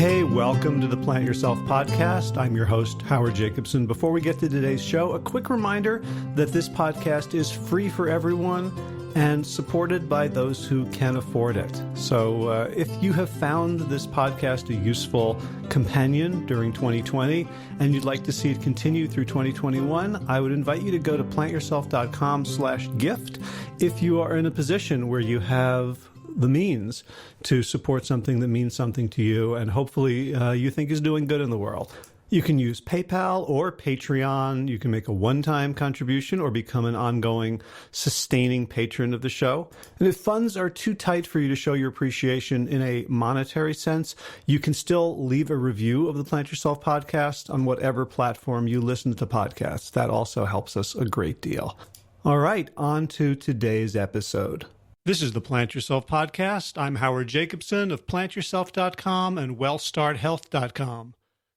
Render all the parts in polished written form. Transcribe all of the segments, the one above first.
Hey, welcome to the Plant Yourself podcast. I'm your host, Howard Jacobson. Before we get to today's show, a quick reminder that this podcast is free for everyone and supported by those who can afford it. So if you have found this podcast a useful companion during 2020 and you'd like to see it continue through 2021, I would invite you to go to plantyourself.com/gift if you are in a position where you have the means to support something that means something to you and hopefully you think is doing good in the world. You can use PayPal or Patreon. You can make a one-time contribution or become an ongoing, sustaining patron of the show. And if funds are too tight for you to show your appreciation in a monetary sense, you can still leave a review of the Plant Yourself podcast on whatever platform you listen to podcasts. That also helps us a great deal. All right, on to today's episode. This is the Plant Yourself podcast. I'm Howard Jacobson of plantyourself.com and wellstarthealth.com.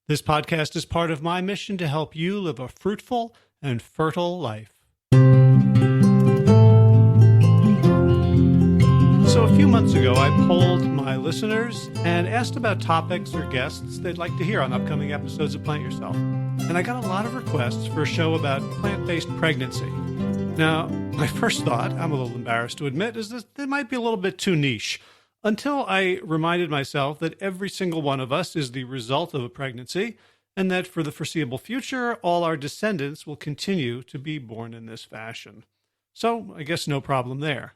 This podcast is part of my mission to help you live a fruitful and fertile life. So a few months ago, I polled my listeners and asked about topics or guests they'd like to hear on upcoming episodes of Plant Yourself. And I got a lot of requests for a show about plant-based pregnancy. Now, my first thought, I'm a little embarrassed to admit, is that it might be a little bit too niche, until I reminded myself that every single one of us is the result of a pregnancy, and that for the foreseeable future, all our descendants will continue to be born in this fashion. So I guess no problem there.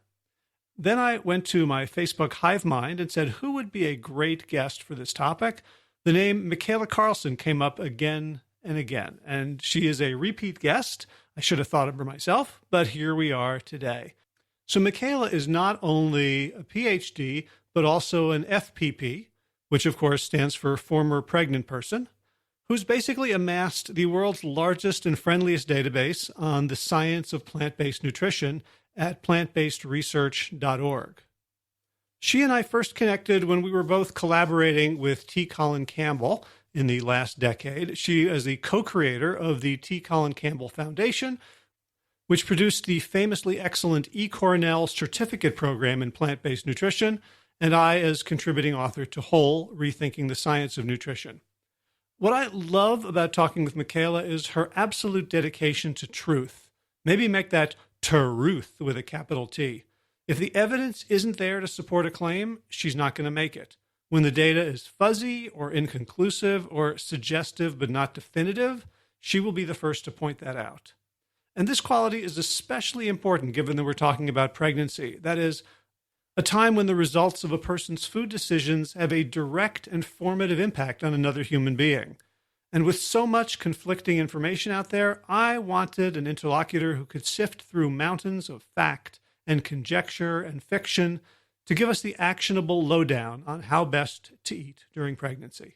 Then I went to my Facebook hive mind and said, who would be a great guest for this topic? The name Micaela Karlsen came up again and again, and she is a repeat guest. I should have thought of her myself, but here we are today. So Micaela is not only a PhD, but also an FPP, which of course stands for former pregnant person, who's basically amassed the world's largest and friendliest database on the science of plant-based nutrition at plantbasedresearch.org. She and I first connected when we were both collaborating with T. Colin Campbell in the last decade. She is the co-creator of the T. Colin Campbell Foundation, which produced the famously excellent E. Cornell certificate program in plant-based nutrition, and I as contributing author to Whole, Rethinking the Science of Nutrition. What I love about talking with Micaela is her absolute dedication to truth. Maybe make that truth with a capital T. If the evidence isn't there to support a claim, she's not going to make it. When the data is fuzzy or inconclusive or suggestive but not definitive, she will be the first to point that out. And this quality is especially important given that we're talking about pregnancy. That is, a time when the results of a person's food decisions have a direct and formative impact on another human being. And with so much conflicting information out there, I wanted an interlocutor who could sift through mountains of fact and conjecture and fiction to give us the actionable lowdown on how best to eat during pregnancy.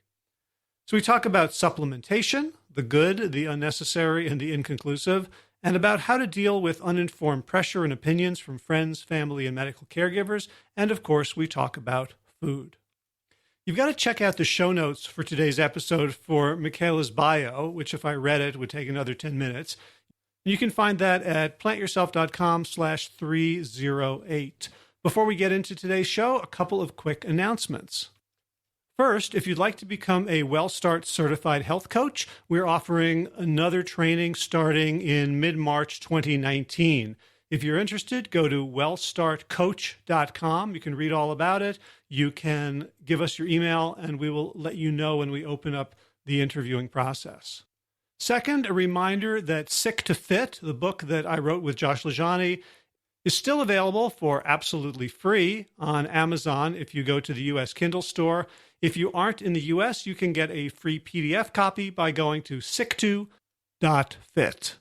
So we talk about supplementation, the good, the unnecessary, and the inconclusive, and about how to deal with uninformed pressure and opinions from friends, family, and medical caregivers. And of course, we talk about food. You've got to check out the show notes for today's episode for Micaela's bio, which if I read it would take another 10 minutes. You can find that at plantyourself.com/308. Before we get into today's show, a couple of quick announcements. First, if you'd like to become a WellStart certified health coach, we're offering another training starting in mid-March 2019. If you're interested, go to wellstartcoach.com. You can read all about it. You can give us your email, and we will let you know when we open up the interviewing process. Second, a reminder that Sick to Fit, the book that I wrote with Josh Lajani, is still available for absolutely free on Amazon if you go to the U.S. Kindle store. If you aren't in the U.S., you can get a free PDF copy by going to sick2.fit.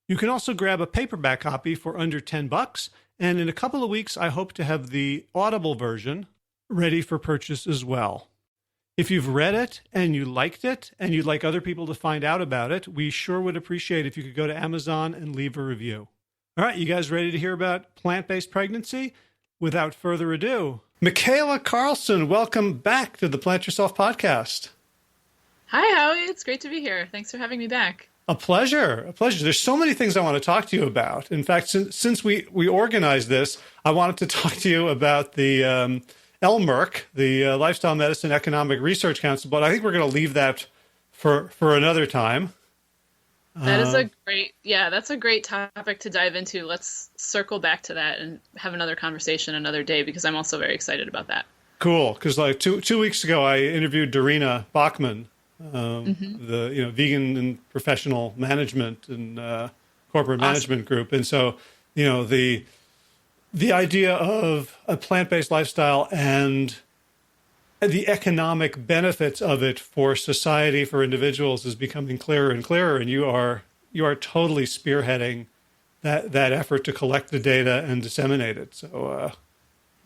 You can also grab a paperback copy for under $10, and in a couple of weeks, I hope to have the Audible version ready for purchase as well. If you've read it and you liked it and you'd like other people to find out about it, we sure would appreciate if you could go to Amazon and leave a review. All right, you guys ready to hear about plant-based pregnancy? Without further ado, Micaela Karlsen, welcome back to the Plant Yourself podcast. Hi, Howie. It's great to be here. Thanks for having me back. A pleasure. A pleasure. There's so many things I want to talk to you about. In fact, since we organized this, I wanted to talk to you about the LMERC, the Lifestyle Medicine Economic Research Council, but I think we're going to leave that for another time. That is that's a great topic to dive into. Let's circle back to that and have another conversation another day, because I'm also very excited about that. Cool, because like two weeks ago, I interviewed Darina Bachman, the vegan and professional management and corporate management group, and so the idea of a plant-based lifestyle and the economic benefits of it for society, for individuals, is becoming clearer and clearer. And you are totally spearheading that effort to collect the data and disseminate it. So,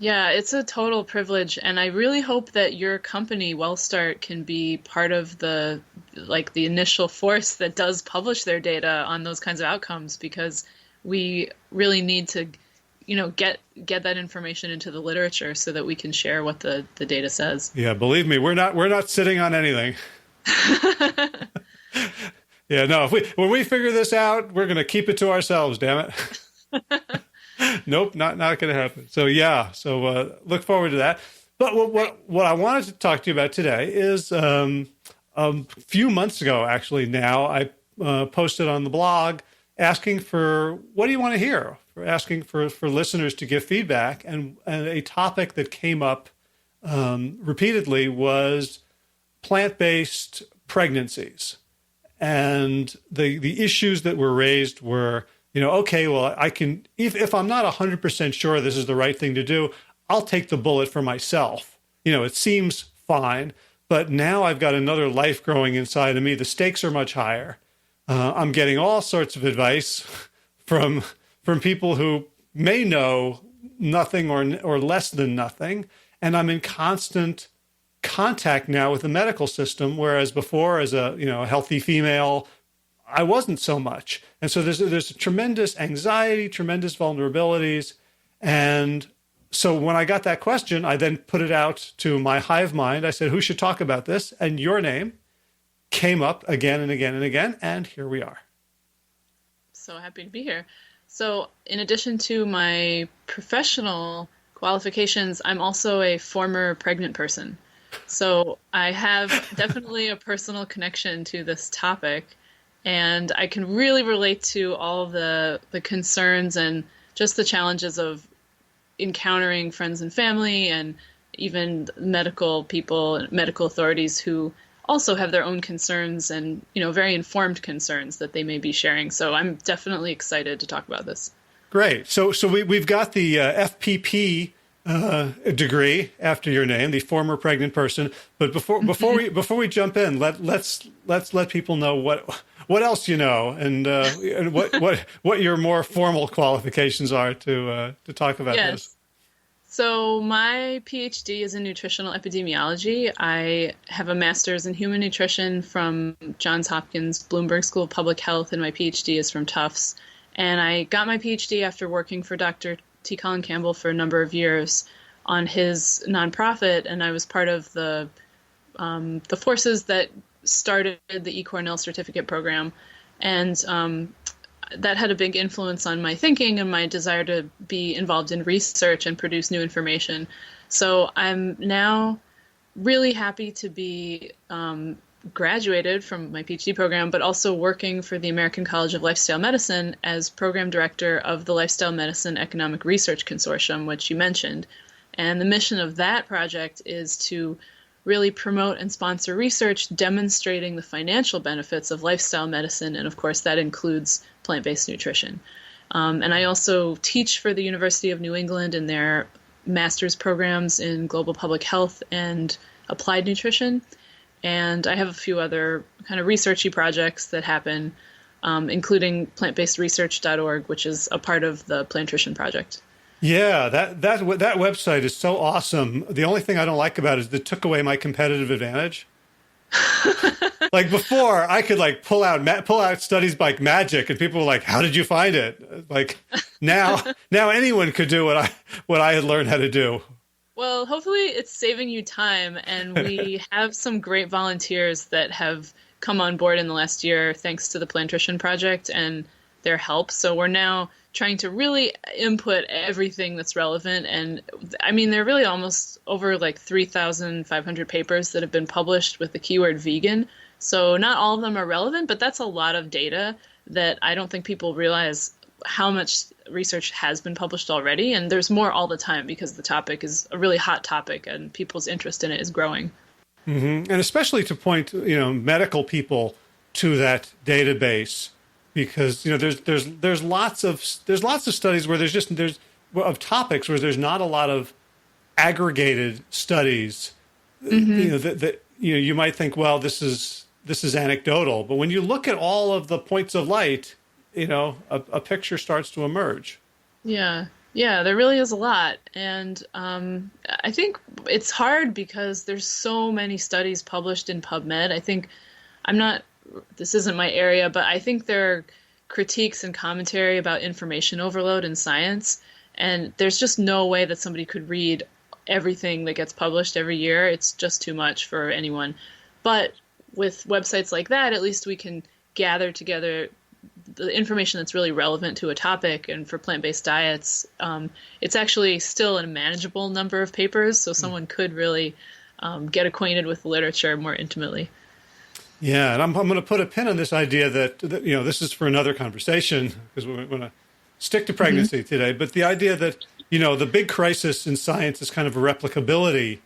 yeah, it's a total privilege, and I really hope that your company, WellStart, can be part of the initial force that does publish their data on those kinds of outcomes, because we really need to get that information into the literature so that we can share what the data says. Yeah, believe me, we're not sitting on anything. Yeah, no, when we figure this out, we're going to keep it to ourselves, damn it. Nope, not going to happen. So yeah, look forward to that. But what I wanted to talk to you about today is a few months ago, actually now, I posted on the blog asking for, what do you want to hear? Asking for listeners to give feedback, and a topic that came up repeatedly was plant-based pregnancies, and the issues that were raised were, okay, well, I can, if I'm not 100% sure this is the right thing to do, I'll take the bullet for myself. It seems fine, but now I've got another life growing inside of me. The stakes are much higher. I'm getting all sorts of advice from people who may know nothing or less than nothing, and I'm in constant contact now with the medical system, whereas before, as a healthy female, I wasn't so much. And so there's tremendous anxiety, tremendous vulnerabilities, and so when I got that question, I then put it out to my hive mind. I said, who should talk about this? And your name came up again and again and again, and here we are. So happy to be here. So in addition to my professional qualifications, I'm also a former pregnant person. So I have definitely a personal connection to this topic, and I can really relate to all of the concerns and just the challenges of encountering friends and family and even medical people, medical authorities who also have their own concerns and, very informed concerns that they may be sharing. So I'm definitely excited to talk about this. Great. So we've got the FPP degree after your name, the former pregnant person. But before we jump in, let's let people know what else you know and what your more formal qualifications are to talk about this. So my PhD is in nutritional epidemiology. I have a master's in human nutrition from Johns Hopkins Bloomberg School of Public Health, and my PhD is from Tufts. And I got my PhD after working for Dr. T. Colin Campbell for a number of years on his nonprofit, and I was part of the forces that started the eCornell certificate program. And that had a big influence on my thinking and my desire to be involved in research and produce new information. So I'm now really happy to be graduated from my PhD program, but also working for the American College of Lifestyle Medicine as program director of the Lifestyle Medicine Economic Research Consortium, which you mentioned. And the mission of that project is to really promote and sponsor research demonstrating the financial benefits of lifestyle medicine, and of course that includes plant-based nutrition. And I also teach for the University of New England in their master's programs in global public health and applied nutrition. And I have a few other kind of researchy projects that happen, including plantbasedresearch.org, which is a part of the Plantrition project. Yeah, that website is so awesome. The only thing I don't like about it is it took away my competitive advantage. Like before, I could pull out studies like magic, and people were like, "How did you find it?" Like now anyone could do what I had learned how to do. Well, hopefully it's saving you time, and we have some great volunteers that have come on board in the last year thanks to the Plantrition project and their help. So we're now trying to really input everything that's relevant. And I mean, there are really almost over like 3,500 papers that have been published with the keyword vegan. So not all of them are relevant, but that's a lot of data that I don't think people realize how much research has been published already. And there's more all the time because the topic is a really hot topic and people's interest in it is growing. Mm-hmm. And especially to point, medical people to that database, because there's lots of studies where there's of topics where there's not a lot of aggregated studies. Mm-hmm. You might think, well, this is anecdotal, but when you look at all of the points of light, a picture starts to emerge. Yeah, there really is a lot, and I think it's hard because there's so many studies published in PubMed. I think this isn't my area, but I think there are critiques and commentary about information overload in science, and there's just no way that somebody could read everything that gets published every year. It's just too much for anyone. But with websites like that, at least we can gather together the information that's really relevant to a topic. And for plant-based diets, it's actually still a manageable number of papers, so someone could really get acquainted with the literature more intimately. Yeah, and I'm going to put a pin on this idea that this is for another conversation because we're going to stick to pregnancy today. But the idea that the big crisis in science is kind of a replicability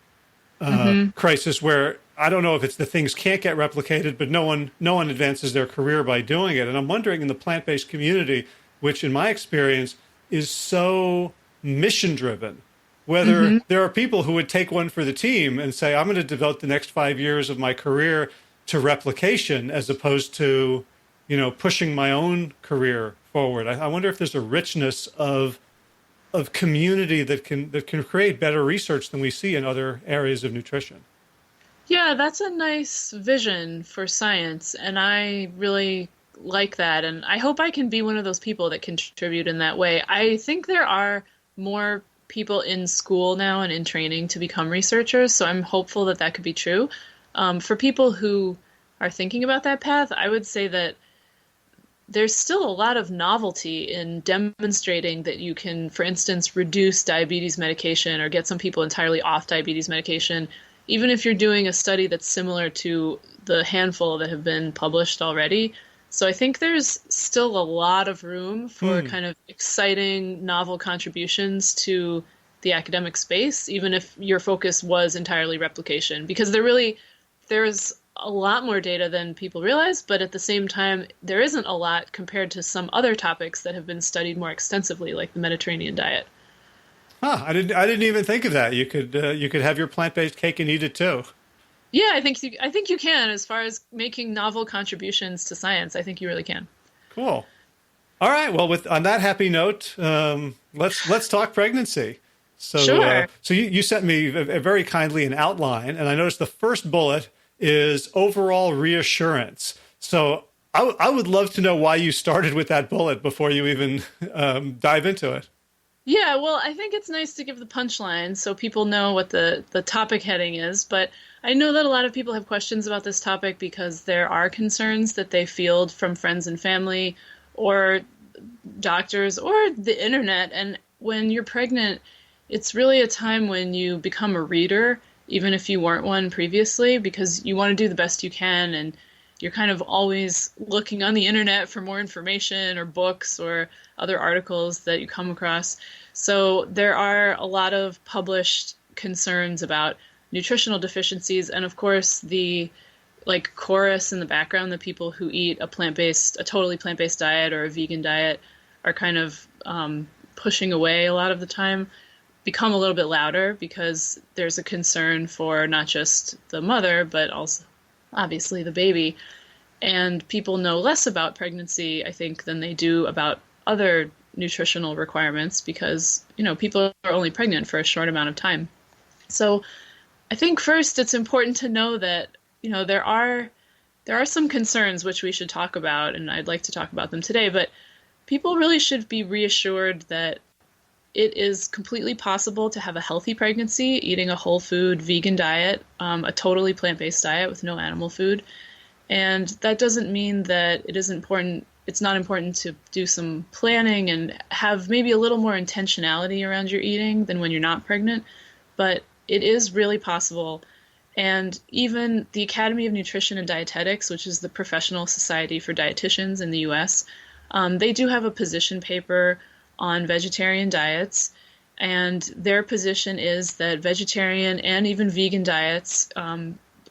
crisis, where I don't know if it's the things can't get replicated, but no one advances their career by doing it. And I'm wondering, in the plant-based community, which in my experience is so mission driven, whether there are people who would take one for the team and say, I'm going to devote the next 5 years of my career to replication, as opposed to, pushing my own career forward. I wonder if there's a richness of community that can create better research than we see in other areas of nutrition. Yeah, that's a nice vision for science, and I really like that. And I hope I can be one of those people that contribute in that way. I think there are more people in school now and in training to become researchers, so I'm hopeful that that could be true. For people who are thinking about that path, I would say that there's still a lot of novelty in demonstrating that you can, for instance, reduce diabetes medication or get some people entirely off diabetes medication, even if you're doing a study that's similar to the handful that have been published already. So I think there's still a lot of room for kind of exciting, novel contributions to the academic space, even if your focus was entirely replication, because there's a lot more data than people realize, but at the same time, there isn't a lot compared to some other topics that have been studied more extensively, like the Mediterranean diet. Huh, I didn't even think of that. You could have your plant-based cake and eat it too. Yeah, I think you can. As far as making novel contributions to science, I think you really can. Cool. All right. Well, on that happy note, let's talk pregnancy. So, sure. So you sent me very kindly an outline, and I noticed the first bullet is overall reassurance. So I would love to know why you started with that bullet before you even dive into it. Yeah, well, I think it's nice to give the punchline so people know what the topic heading is. But I know that a lot of people have questions about this topic because there are concerns that they field from friends and family or doctors or the internet. And when you're pregnant, it's really a time when you become a reader, even if you weren't one previously, because you want to do the best you can. And you're kind of always looking on the internet for more information or books or other articles that you come across. So there are a lot of published concerns about nutritional deficiencies. And of course, the chorus in the background, the people who eat a totally plant-based diet or a vegan diet are kind of pushing away a lot of the time, become a little bit louder because there's a concern for not just the mother, but also obviously the baby. And people know less about pregnancy, I think, than they do about other nutritional requirements because, people are only pregnant for a short amount of time. So I think first it's important to know that, there are some concerns which we should talk about, and I'd like to talk about them today, but people really should be reassured that it is completely possible to have a healthy pregnancy, eating a whole food vegan diet, a totally plant-based diet with no animal food. And that doesn't mean that it isn't important it's not important to do some planning and have maybe a little more intentionality around your eating than when you're not pregnant. But it is really possible. And even the Academy of Nutrition and Dietetics, which is the professional society for dietitians in the US, they do have a position paper on vegetarian diets. And their position is that vegetarian and even vegan diets,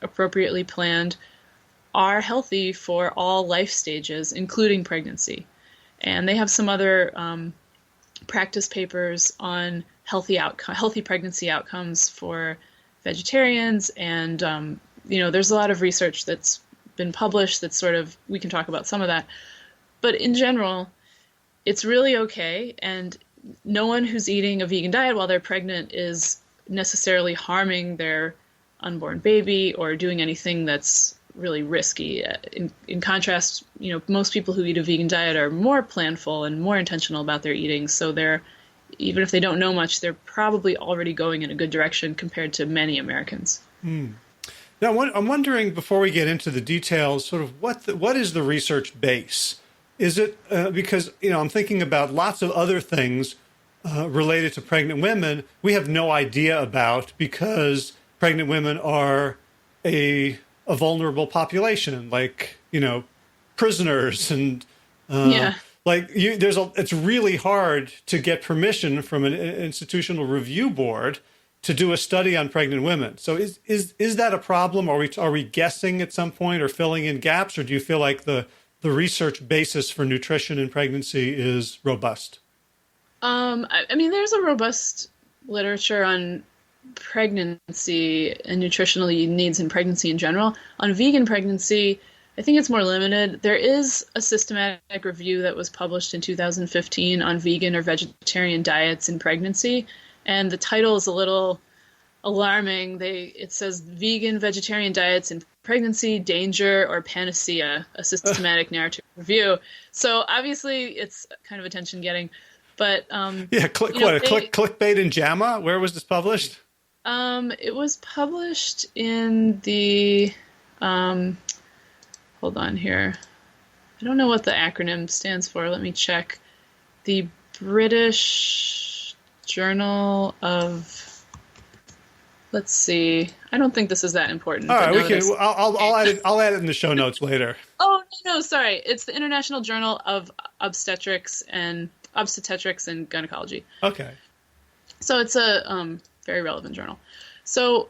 appropriately planned, are healthy for all life stages, including pregnancy. And they have some other practice papers on healthy pregnancy outcomes for vegetarians. And, there's a lot of research that's been published that's sort of, we can talk about some of that. But in general, it's really okay. And no one who's eating a vegan diet while they're pregnant is necessarily harming their unborn baby or doing anything that's really risky. In contrast, most people who eat a vegan diet are more planful and more intentional about their eating. So even if they don't know much, they're probably already going in a good direction compared to many Americans. Now, I'm wondering, before we get into the details, sort of what is the research base? Is it because, I'm thinking about lots of other things related to pregnant women we have no idea about because pregnant women are a vulnerable population, like, prisoners and it's really hard to get permission from an institutional review board to do a study on pregnant women. So is that a problem? Are we guessing at some point or filling in gaps, or do you feel like the research basis for nutrition in pregnancy is robust? There's a robust literature on pregnancy and nutritional needs in pregnancy in general. On vegan pregnancy, I think it's more limited. There is a systematic review that was published in 2015 on vegan or vegetarian diets in pregnancy, and the title is a little alarming. It says Vegan Vegetarian Diets in Pregnancy, Danger, or Panacea, a systematic narrative review. So obviously it's kind of attention-getting. But clickbait in JAMA? Where was this published? It was published in the, hold on here. I don't know what the acronym stands for. Let me check. The British Journal of, let's see. I don't think this is that important. All right, we can. I'll add it in the show notes later. Oh no, sorry. It's the International Journal of Obstetrics and Gynecology. Okay. So it's a very relevant journal. So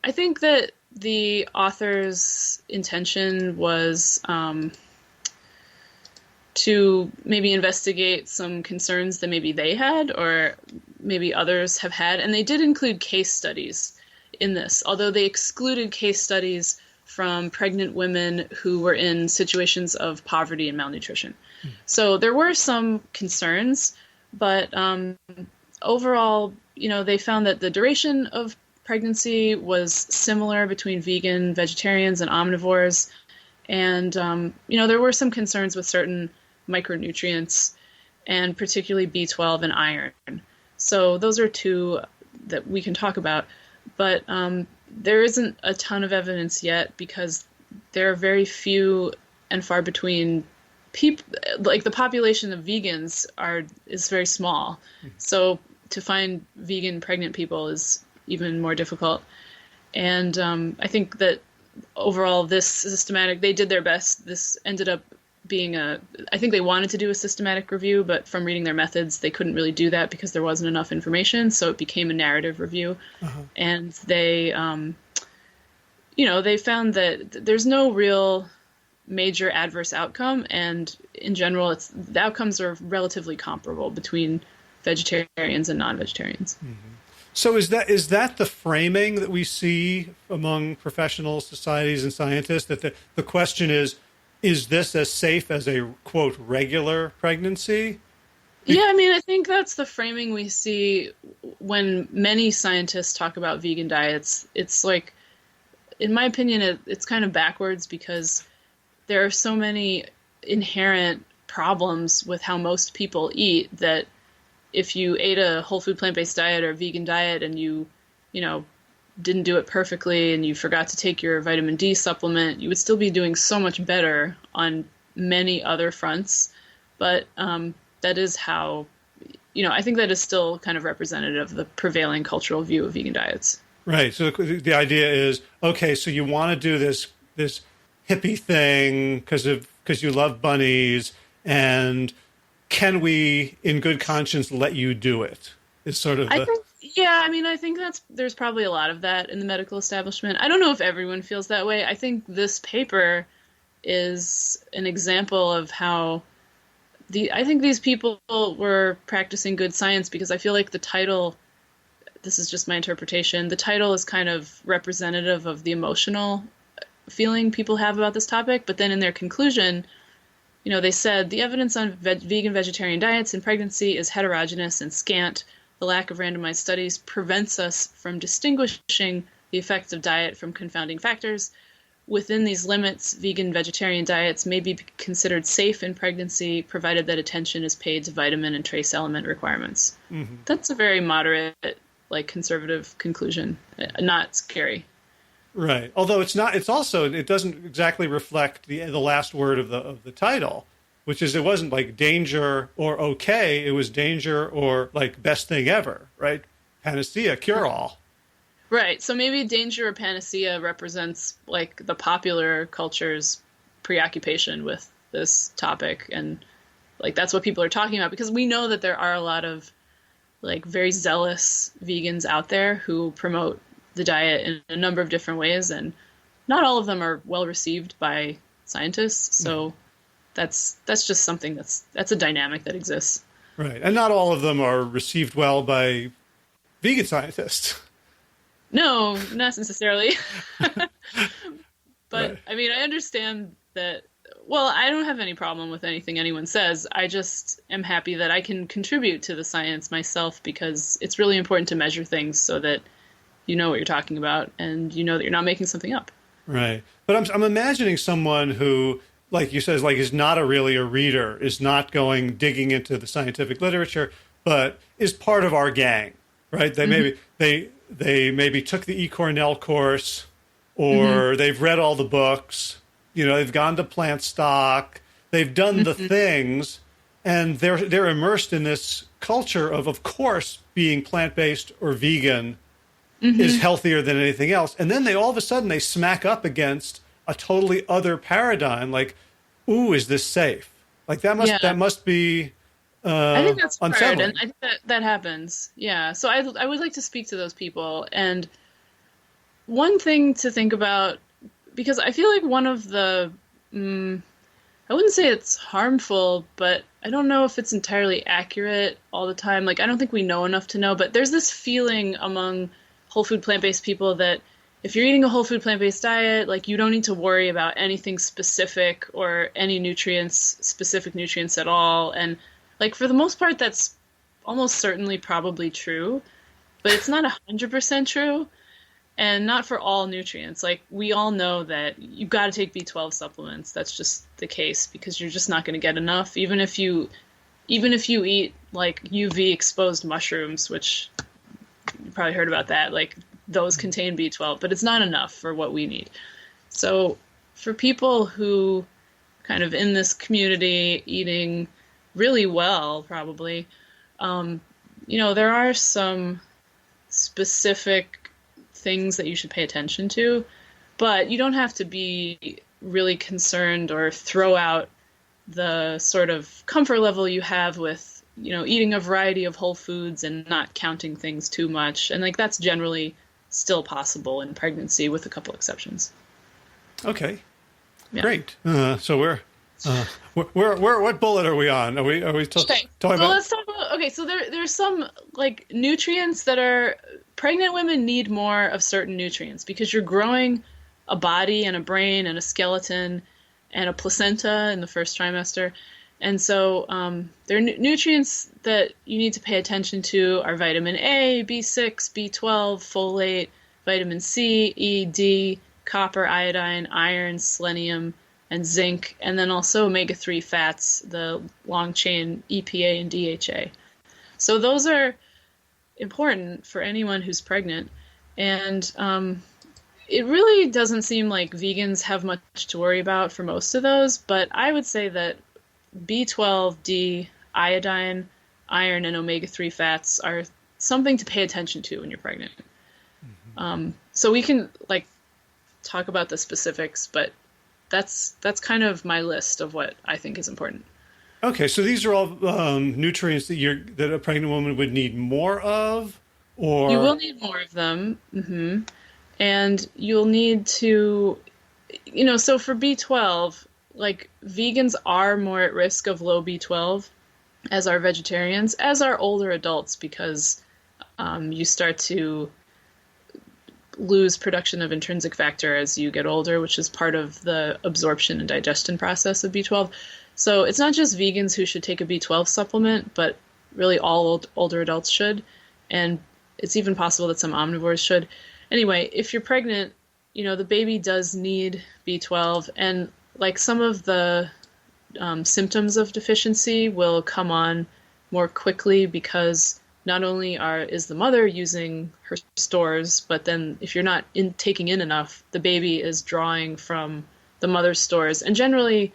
I think that the author's intention was to maybe investigate some concerns that maybe they had or maybe others have had. And they did include case studies in this, although they excluded case studies from pregnant women who were in situations of poverty and malnutrition. So there were some concerns, but overall, they found that the duration of pregnancy was similar between vegan, vegetarians, and omnivores. And, there were some concerns with certain micronutrients, and particularly B12 and iron. So those are two that we can talk about. But there isn't a ton of evidence yet because there are very few and far between people. Like the population of vegans is very small. So to find vegan pregnant people is even more difficult. And I think that overall this systematic, they did their best. This ended up being I think they wanted to do a systematic review, but from reading their methods, they couldn't really do that because there wasn't enough information. So it became a narrative review. And they, they found that there's no real major adverse outcome. And in general, the outcomes are relatively comparable between vegetarians and non-vegetarians. So is that the framing that we see among professional societies and scientists, that the question is this as safe as a, quote, regular pregnancy? Yeah, I think that's the framing we see when many scientists talk about vegan diets. It's like, in my opinion, it's kind of backwards because there are so many inherent problems with how most people eat that if you ate a whole food plant-based diet or a vegan diet and you didn't do it perfectly and you forgot to take your vitamin D supplement, you would still be doing so much better on many other fronts, but that is how, I think that is still kind of representative of the prevailing cultural view of vegan diets. Right. So the idea is, okay, so you want to do this hippie thing because you love bunnies, and can we, in good conscience, let you do it? Is sort of the... I think there's probably a lot of that in the medical establishment. I don't know if everyone feels that way. I think this paper is an example of how I think these people were practicing good science, because I feel like the title, this is just my interpretation, the title is kind of representative of the emotional feeling people have about this topic. But then in their conclusion, they said the evidence on vegan vegetarian diets in pregnancy is heterogeneous and scant. The lack of randomized studies prevents us from distinguishing the effects of diet from confounding factors. Within these limits, vegan vegetarian diets may be considered safe in pregnancy, provided that attention is paid to vitamin and trace element requirements. Mm-hmm. That's a very moderate, conservative conclusion. Not scary. Right. Although it doesn't exactly reflect the last word of the title, which is, it wasn't like danger or okay. It was danger or like best thing ever, right? Panacea, cure all. Right. So maybe danger or panacea represents like the popular culture's preoccupation with this topic. And like, that's what people are talking about, because we know that there are a lot of like very zealous vegans out there who promote the diet in a number of different ways. And not all of them are well received by scientists. So that's just something that's a dynamic that exists. Right. And not all of them are received well by vegan scientists. No, not necessarily. But right. I mean, I understand that. Well, I don't have any problem with anything anyone says. I just am happy that I can contribute to the science myself, because it's really important to measure things so that you know what you're talking about and you know that you're not making something up. Right. But I'm imagining someone who, like you said, is not really a reader, is not digging into the scientific literature, but is part of our gang, right? They maybe took the eCornell course, or they've read all the books, they've gone to plant stock, they've done the things, and they're immersed in this culture of course, being plant-based or vegan is healthier than anything else. And then all of a sudden they smack up against a totally other paradigm, like, ooh, is this safe? Like that must be I think that's unsettling. hard, and I think that happens. Yeah. So I would like to speak to those people. And one thing to think about, because I feel like one of the, I wouldn't say it's harmful, but I don't know if it's entirely accurate all the time. Like, I don't think we know enough to know, but there's this feeling among whole food plant-based people that if you're eating a whole food plant-based diet, like you don't need to worry about anything specific or any specific nutrients at all. And like, for the most part, that's almost certainly probably true, but it's not 100% true, and not for all nutrients. Like, we all know that you've got to take B12 supplements. That's just the case, because you're just not going to get enough, even if you eat like UV exposed mushrooms, which you probably heard about that. Like, those contain B12, but it's not enough for what we need. So for people who kind of in this community eating really well, probably, there are some specific things that you should pay attention to, but you don't have to be really concerned or throw out the sort of comfort level you have with, eating a variety of whole foods and not counting things too much. And like, that's generally still possible in pregnancy, with a couple exceptions. Okay. Yeah. Great. So we're what bullet are we on? Are we talking about? Let's talk about. Okay, so there's some like nutrients that are pregnant women need more of certain nutrients, because you're growing a body and a brain and a skeleton and a placenta in the first trimester, and so there are nutrients that you need to pay attention to are vitamin A, B6, B12, folate, vitamin C, E, D, copper, iodine, iron, selenium, and zinc, and then also omega-3 fats, the long-chain EPA and DHA. So those are important for anyone who's pregnant. And, it really doesn't seem like vegans have much to worry about for most of those, but I would say that B12, D, iodine, iron, and omega-3 fats are something to pay attention to when you're pregnant. So we can like talk about the specifics, but that's kind of my list of what I think is important. Okay, so these are all nutrients that a pregnant woman would need more of, or You will need more of them. And you'll need to, so for B12, like vegans are more at risk of low B12 as are vegetarians, as are older adults, because you start to lose production of intrinsic factor as you get older, which is part of the absorption and digestion process of B12. So it's not just vegans who should take a B12 supplement, but really all older adults should. And it's even possible that some omnivores should. Anyway, if you're pregnant, the baby does need B12, and like some of the symptoms of deficiency will come on more quickly because not only is the mother using her stores, but then if you're not taking in enough, the baby is drawing from the mother's stores. And generally,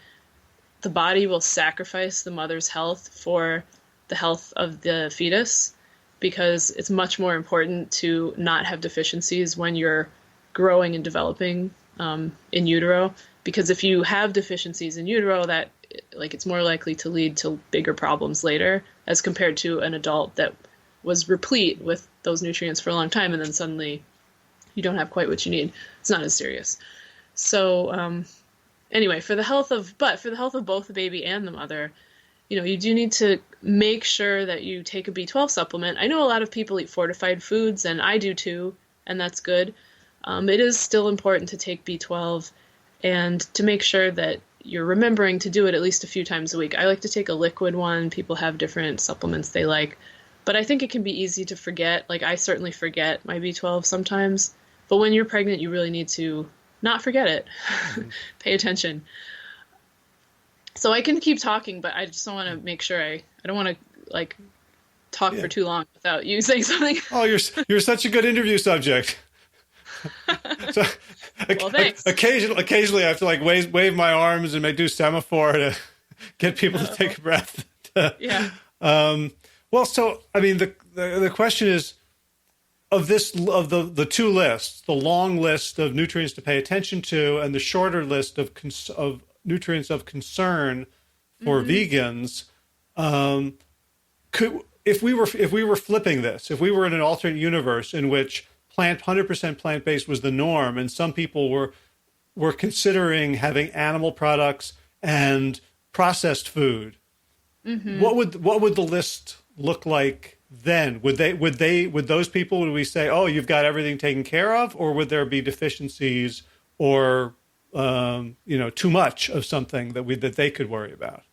the body will sacrifice the mother's health for the health of the fetus, because it's much more important to not have deficiencies when you're growing and developing in utero. Because if you have deficiencies in utero, that it's more likely to lead to bigger problems later, as compared to an adult that was replete with those nutrients for a long time, and then suddenly you don't have quite what you need. It's not as serious. So anyway, for the health of both the baby and the mother, you do need to make sure that you take a B12 supplement. I know a lot of people eat fortified foods, and I do too, and that's good. It is still important to take B12 and to make sure that you're remembering to do it at least a few times a week. I like to take a liquid one. People have different supplements they like. But I think it can be easy to forget. Like, I certainly forget my B12 sometimes. But when you're pregnant, you really need to not forget it. Pay attention. So I can keep talking, but I just don't want to make sure I don't want to, talk for too long without you saying something. Oh, you're such a good interview subject. So, well, thanks. Occasionally I have to wave my arms and do semaphore to get people to take a breath. Yeah. Well, so I mean, the question is, of the two lists, the long list of nutrients to pay attention to, and the shorter list of nutrients of concern for vegans. If we were flipping this, if we were in an alternate universe in which 100% plant-based was the norm, and some people were considering having animal products and processed food, what would the list look like then? Would those people, would we say, oh, you've got everything taken care of, or would there be deficiencies or too much of something that they could worry about?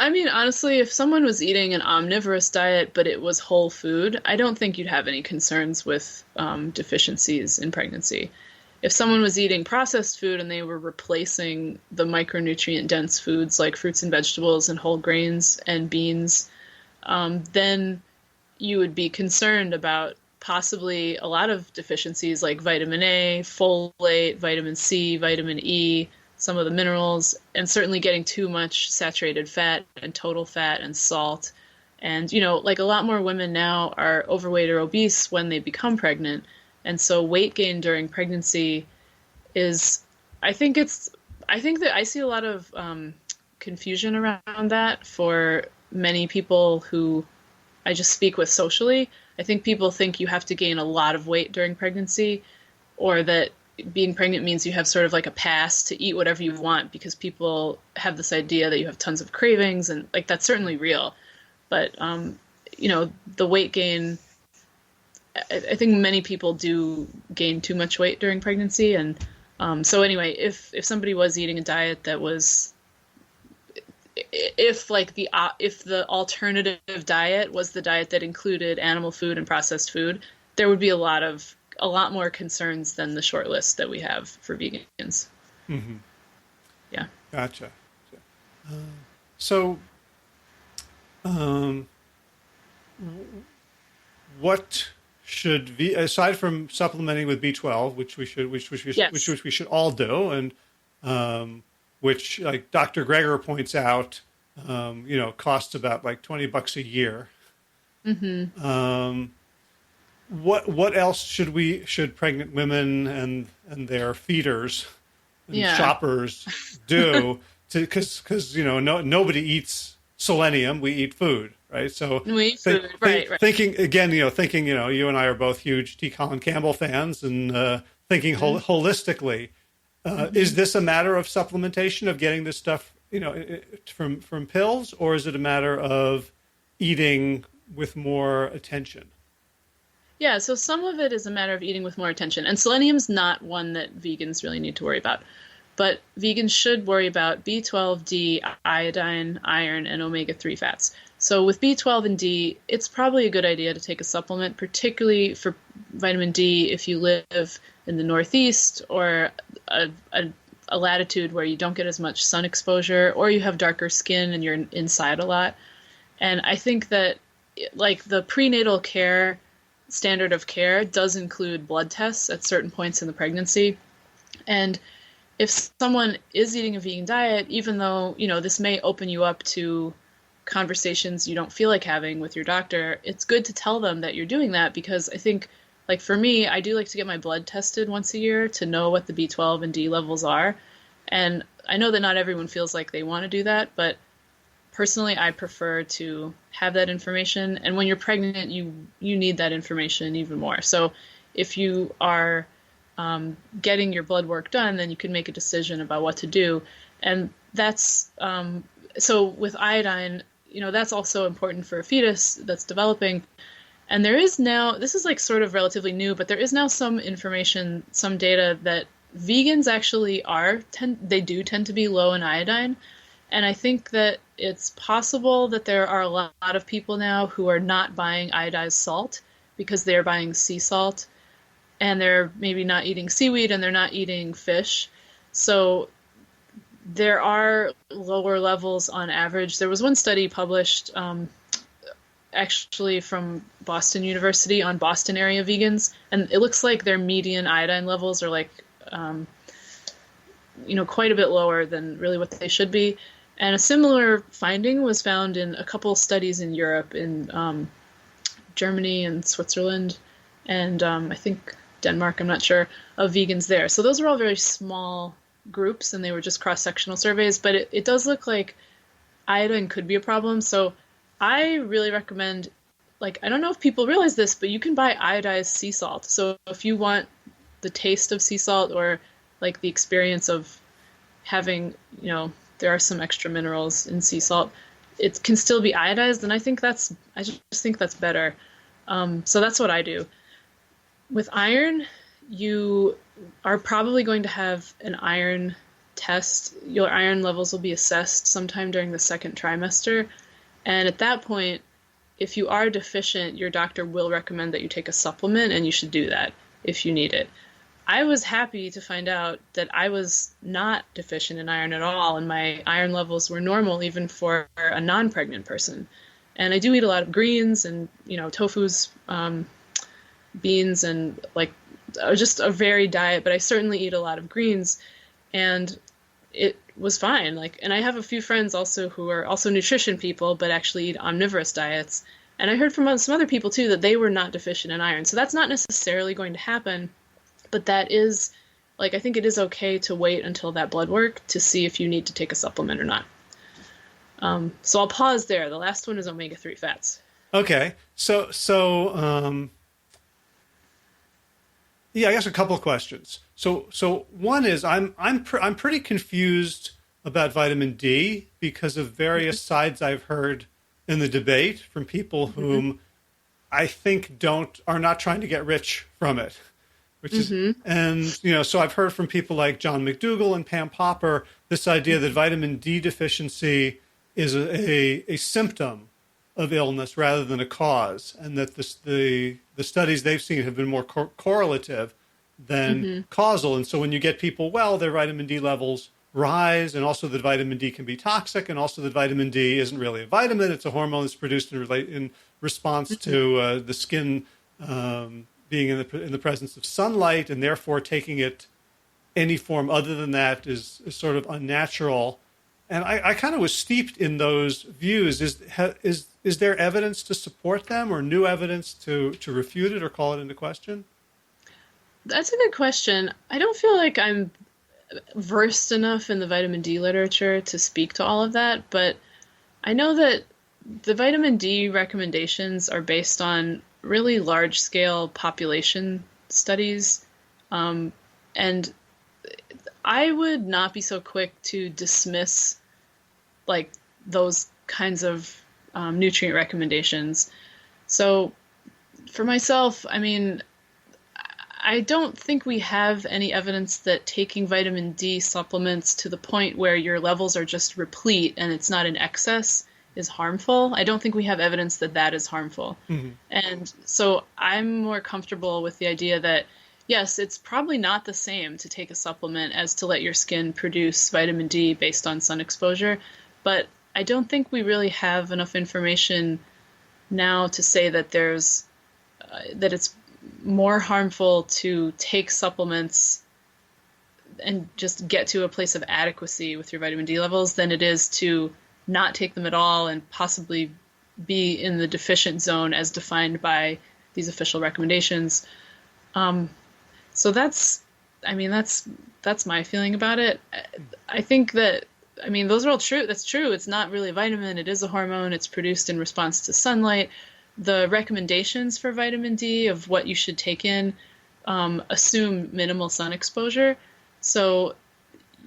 I mean, honestly, if someone was eating an omnivorous diet, but it was whole food, I don't think you'd have any concerns with deficiencies in pregnancy. If someone was eating processed food and they were replacing the micronutrient-dense foods like fruits and vegetables and whole grains and beans, then you would be concerned about possibly a lot of deficiencies like vitamin A, folate, vitamin C, vitamin E, some of the minerals, and certainly getting too much saturated fat and total fat and salt. And, a lot more women now are overweight or obese when they become pregnant. And so weight gain during pregnancy is, I think that I see a lot of confusion around that for many people who I just speak with socially. I think people think you have to gain a lot of weight during pregnancy, or that being pregnant means you have sort of like a pass to eat whatever you want, because people have this idea that you have tons of cravings, and that's certainly real. But, the weight gain, I think many people do gain too much weight during pregnancy. And so anyway, if somebody was eating a diet that was, if the alternative diet was the diet that included animal food and processed food, there would be a lot more concerns than the short list that we have for vegans. Mm-hmm. Yeah. Gotcha. What aside from supplementing with B12, which we should all do, and which, like Dr. Greger points out, costs about like $20 a year. Mm-hmm. What else should pregnant women and their feeders and shoppers do because nobody eats selenium, we eat food, right? So we eat food, right. Thinking you and I are both huge T. Colin Campbell fans, and thinking holistically, is this a matter of supplementation, of getting this stuff from pills, or is it a matter of eating with more attention? Yeah, so some of it is a matter of eating with more attention. And selenium's not one that vegans really need to worry about. But vegans should worry about B12, D, iodine, iron, and omega-3 fats. So with B12 and D, it's probably a good idea to take a supplement, particularly for vitamin D if you live in the Northeast or a latitude where you don't get as much sun exposure, or you have darker skin and you're inside a lot. And I think that like the prenatal care standard of care does include blood tests at certain points in the pregnancy. And if someone is eating a vegan diet, even though, this may open you up to conversations you don't feel like having with your doctor, it's good to tell them that you're doing that, because I think, like for me, I do like to get my blood tested once a year to know what the B12 and D levels are. And I know that not everyone feels like they want to do that, but personally, I prefer to have that information. And when you're pregnant, you need that information even more. So if you are getting your blood work done, then you can make a decision about what to do. And that's so with iodine, that's also important for a fetus that's developing. And there is now, this is like sort of relatively new, but there is now some information, some data that vegans actually they do tend to be low in iodine. And I think that it's possible that there are a lot of people now who are not buying iodized salt because they're buying sea salt, and they're maybe not eating seaweed and they're not eating fish. So there are lower levels on average. There was one study published actually from Boston University on Boston area vegans, and it looks like their median iodine levels are like, quite a bit lower than really what they should be. And a similar finding was found in a couple studies in Europe, in Germany and Switzerland, and I think Denmark, I'm not sure, of vegans there. So those were all very small groups, and they were just cross-sectional surveys, but it does look like iodine could be a problem. So I really recommend, like, I don't know if people realize this, but you can buy iodized sea salt. So if you want the taste of sea salt, or like the experience of having, there are some extra minerals in sea salt, it can still be iodized, and I just think that's better. So that's what I do. With iron, you are probably going to have an iron test. Your iron levels will be assessed sometime during the second trimester. And at that point, if you are deficient, your doctor will recommend that you take a supplement, and you should do that if you need it. I was happy to find out that I was not deficient in iron at all, and my iron levels were normal even for a non-pregnant person. And I do eat a lot of greens and, tofu's, beans, and like just a varied diet, but I certainly eat a lot of greens, and it was fine. Like, and I have a few friends also who are also nutrition people, but actually eat omnivorous diets. And I heard from some other people too that they were not deficient in iron. So that's not necessarily going to happen, but that is, like, I think it is okay to wait until that blood work to see if you need to take a supplement or not. So I'll pause there. The last one is omega-3 fats. Okay. So yeah, I guess a couple of questions. So one is I'm pretty confused about vitamin D because of various sides I've heard in the debate from people whom I think are not trying to get rich from it, which is, and so I've heard from people like John McDougall and Pam Popper this idea that vitamin D deficiency is a symptom of illness rather than a cause, and that the studies they've seen have been more correlative than causal. And so when you get people well, their vitamin D levels rise, and also that vitamin D can be toxic, and also that vitamin D isn't really a vitamin, it's a hormone that's produced in response to the skin being in the presence of sunlight, and therefore taking it any form other than that is sort of unnatural. And I kind of was steeped in those views. Is there evidence to support them, or new evidence to refute it or call it into question? That's a good question. I don't feel like I'm versed enough in the vitamin D literature to speak to all of that, but I know that the vitamin D recommendations are based on really large-scale population studies, and I would not be so quick to dismiss like those kinds of nutrient recommendations. So for myself, I mean, I don't think we have any evidence that taking vitamin D supplements to the point where your levels are just replete and it's not in excess is harmful. I don't think we have evidence that that is harmful. Mm-hmm. And so I'm more comfortable with the idea that, yes, it's probably not the same to take a supplement as to let your skin produce vitamin D based on sun exposure. But I don't think we really have enough information now to say that that it's more harmful to take supplements and just get to a place of adequacy with your vitamin D levels than it is to not take them at all and possibly be in the deficient zone as defined by these official recommendations. So that's my feeling about it. I think that, I mean, those are all true. That's true. It's not really a vitamin. It is a hormone. It's produced in response to sunlight. The recommendations for vitamin D of what you should take in assume minimal sun exposure. So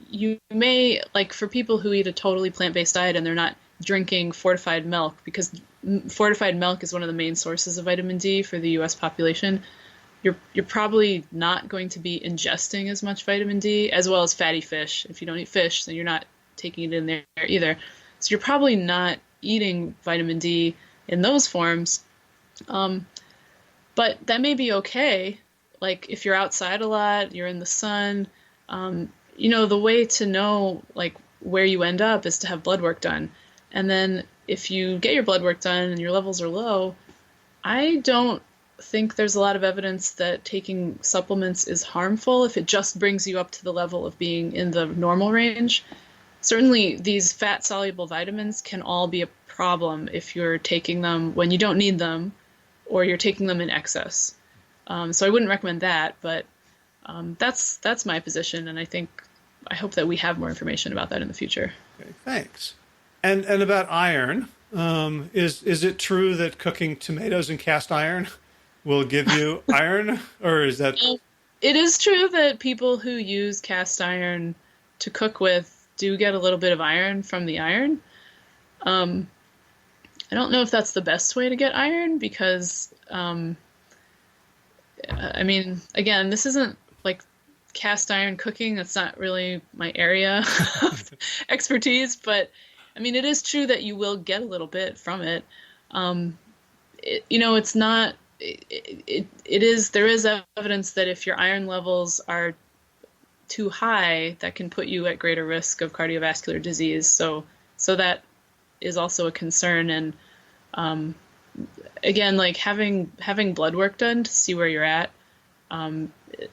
you may, like for people who eat a totally plant-based diet and they're not drinking fortified milk, because fortified milk is one of the main sources of vitamin D for the U.S. population, you're probably not going to be ingesting as much vitamin D, as well as fatty fish. If you don't eat fish, then you're not taking it in there either. So you're probably not eating vitamin D in those forms. But that may be okay. Like if you're outside a lot, you're in the sun, the way to know like where you end up is to have blood work done. And then if you get your blood work done and your levels are low, I don't think there's a lot of evidence that taking supplements is harmful if it just brings you up to the level of being in the normal range. Certainly these fat-soluble vitamins can all be a problem if you're taking them when you don't need them or you're taking them in excess. So I wouldn't recommend that, but that's my position, and I hope that we have more information about that in the future. Okay, thanks. And about iron, is it true that cooking tomatoes in cast iron will give you iron, or is that? It is true that people who use cast iron to cook with do get a little bit of iron from the iron. I don't know if that's the best way to get iron because, again, this isn't like cast iron cooking. That's not really my area of expertise, but it is true that you will get a little bit from it. It's not, there is evidence that if your iron levels are too high, that can put you at greater risk of cardiovascular disease. So that is also a concern. And again, like having blood work done to see where you're at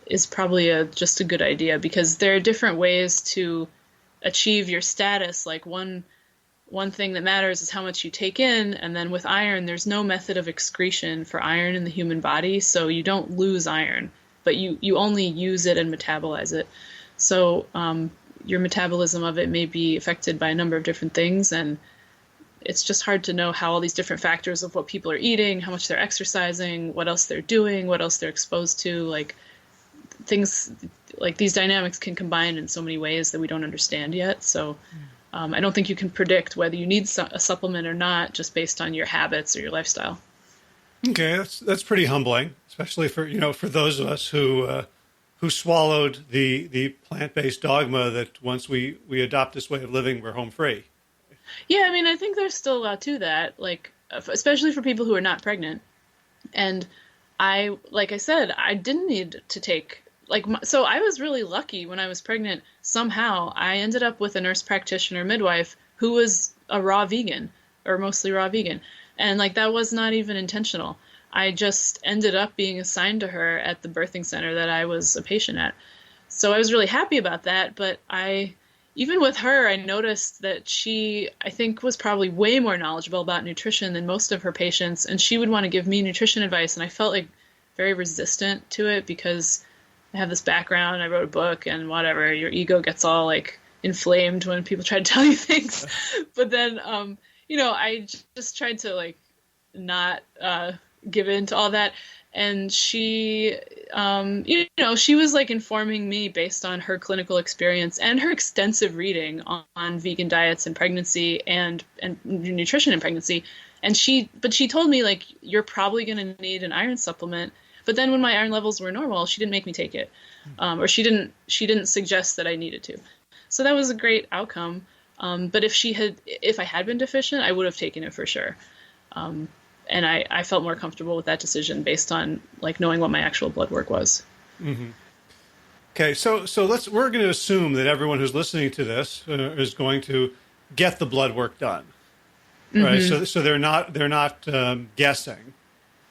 is probably just a good idea, because there are different ways to achieve your status. Like one thing that matters is how much you take in, and then with iron, there's no method of excretion for iron in the human body, so you don't lose iron, but you only use it and metabolize it. So your metabolism of it may be affected by a number of different things, and it's just hard to know how all these different factors of what people are eating, how much they're exercising, what else they're doing, what else they're exposed to, like things like these dynamics can combine in so many ways that we don't understand yet. So I don't think you can predict whether you need a supplement or not just based on your habits or your lifestyle. Okay, that's pretty humbling, especially for those of us who swallowed the plant-based dogma that once we adopt this way of living, we're home free. Yeah, I think there's still a lot to that, like especially for people who are not pregnant. And like I said, I didn't need to take so I was really lucky when I was pregnant. Somehow I ended up with a nurse practitioner midwife who was a raw vegan, or mostly raw vegan. And that was not even intentional. I just ended up being assigned to her at the birthing center that I was a patient at. So I was really happy about that, but even with her, I noticed that she, I think, was probably way more knowledgeable about nutrition than most of her patients, and she would want to give me nutrition advice, and I felt like very resistant to it because I have this background, I wrote a book, and whatever, your ego gets all like inflamed when people try to tell you things. But then, I just tried to like not give in to all that. And she, she was like informing me based on her clinical experience and her extensive reading on vegan diets and pregnancy and nutrition in pregnancy. But she told me, like, you're probably going to need an iron supplement. But then when my iron levels were normal, she didn't make me take it, or she didn't suggest that I needed to. So that was a great outcome. But if I had been deficient, I would have taken it for sure. And I felt more comfortable with that decision based on like knowing what my actual blood work was. Mm-hmm. Okay, so we're going to assume that everyone who's listening to this is going to get the blood work done, right? Mm-hmm. So they're not guessing.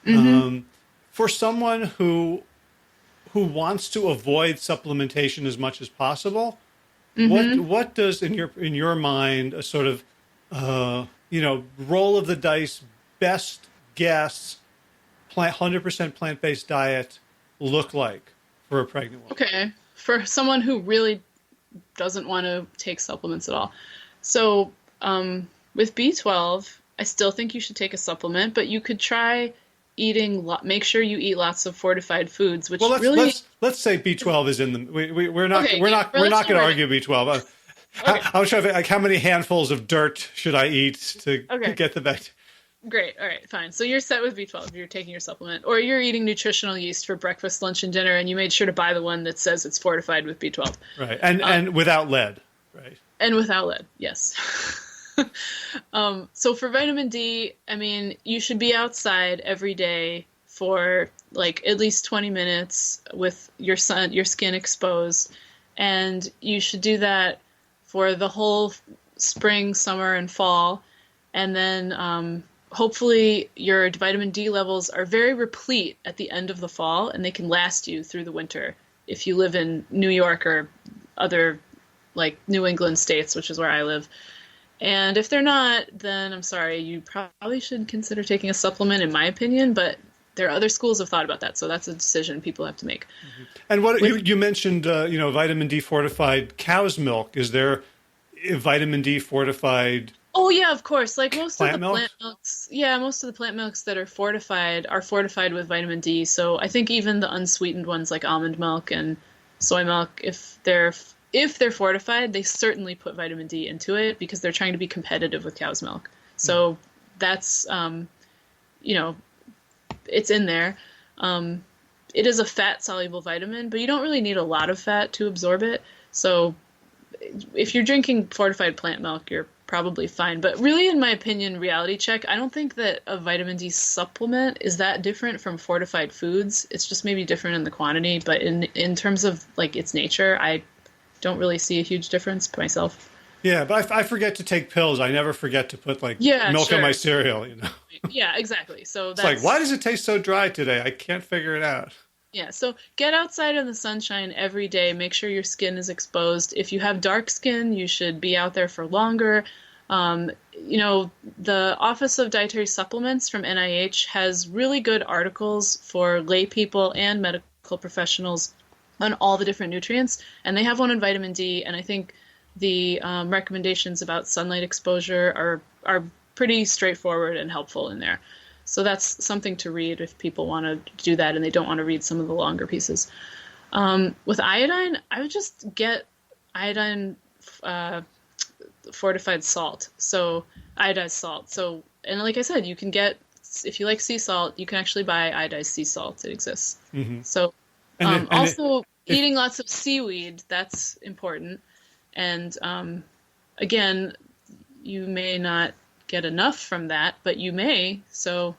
Mm-hmm. For someone who wants to avoid supplementation as much as possible, Mm-hmm. what does in your mind a sort of roll of the dice best guess 100% plant-based diet look like for a pregnant woman? Okay, for someone who really doesn't want to take supplements at all. So with B12, I still think you should take a supplement, but you could try make sure you eat lots of fortified foods, which let's say B12 is in the we're not going to argue B12. Okay. How should I, like, how many handfuls of dirt should I eat to get the best? Great. All right, fine. So you're set with B12. You're taking your supplement, or you're eating nutritional yeast for breakfast, lunch, and dinner, and you made sure to buy the one that says it's fortified with B12. Right, and without lead, right? And without lead, yes. So for vitamin D, I mean, you should be outside every day for like at least 20 minutes with your skin exposed, and you should do that for the whole spring, summer, and fall, and then hopefully your vitamin D levels are very replete at the end of the fall, and they can last you through the winter if you live in New York or other like New England states, which is where I live. And if they're not, then I'm sorry, you probably should consider taking a supplement, in my opinion, but there are other schools have thought about that, so that's a decision people have to make. Mm-hmm. And what you mentioned, vitamin D fortified cow's milk. Is there vitamin D fortified? Oh yeah, of course. Like most of the milk? plant milks, most of the plant milks that are fortified with vitamin D. So I think even the unsweetened ones like almond milk and soy milk, if they're fortified, they certainly put vitamin D into it because they're trying to be competitive with cow's milk. So that's it's in there. It is a fat-soluble vitamin, but you don't really need a lot of fat to absorb it. So if you're drinking fortified plant milk, you're probably fine. But really, in my opinion, reality check, I don't think that a vitamin D supplement is that different from fortified foods. It's just maybe different in the quantity. But in terms of like its nature, I don't really see a huge difference myself. Yeah, but I forget to take pills. I never forget to put milk in my cereal, Yeah, exactly. So that's like, why does it taste so dry today? I can't figure it out. Yeah, so get outside in the sunshine every day. Make sure your skin is exposed. If you have dark skin, you should be out there for longer. The Office of Dietary Supplements from NIH has really good articles for lay people and medical professionals on all the different nutrients, and they have one on vitamin D, and I think the recommendations about sunlight exposure are pretty straightforward and helpful in there. So that's something to read if people want to do that and they don't want to read some of the longer pieces. With iodine, I would just get iodine fortified salt, so iodized salt. So, and like I said, you can get, if you like sea salt, you can actually buy iodized sea salt. It exists. Mm-hmm. So eating lots of seaweed, that's important. And again, you may not get enough from that, but you may. So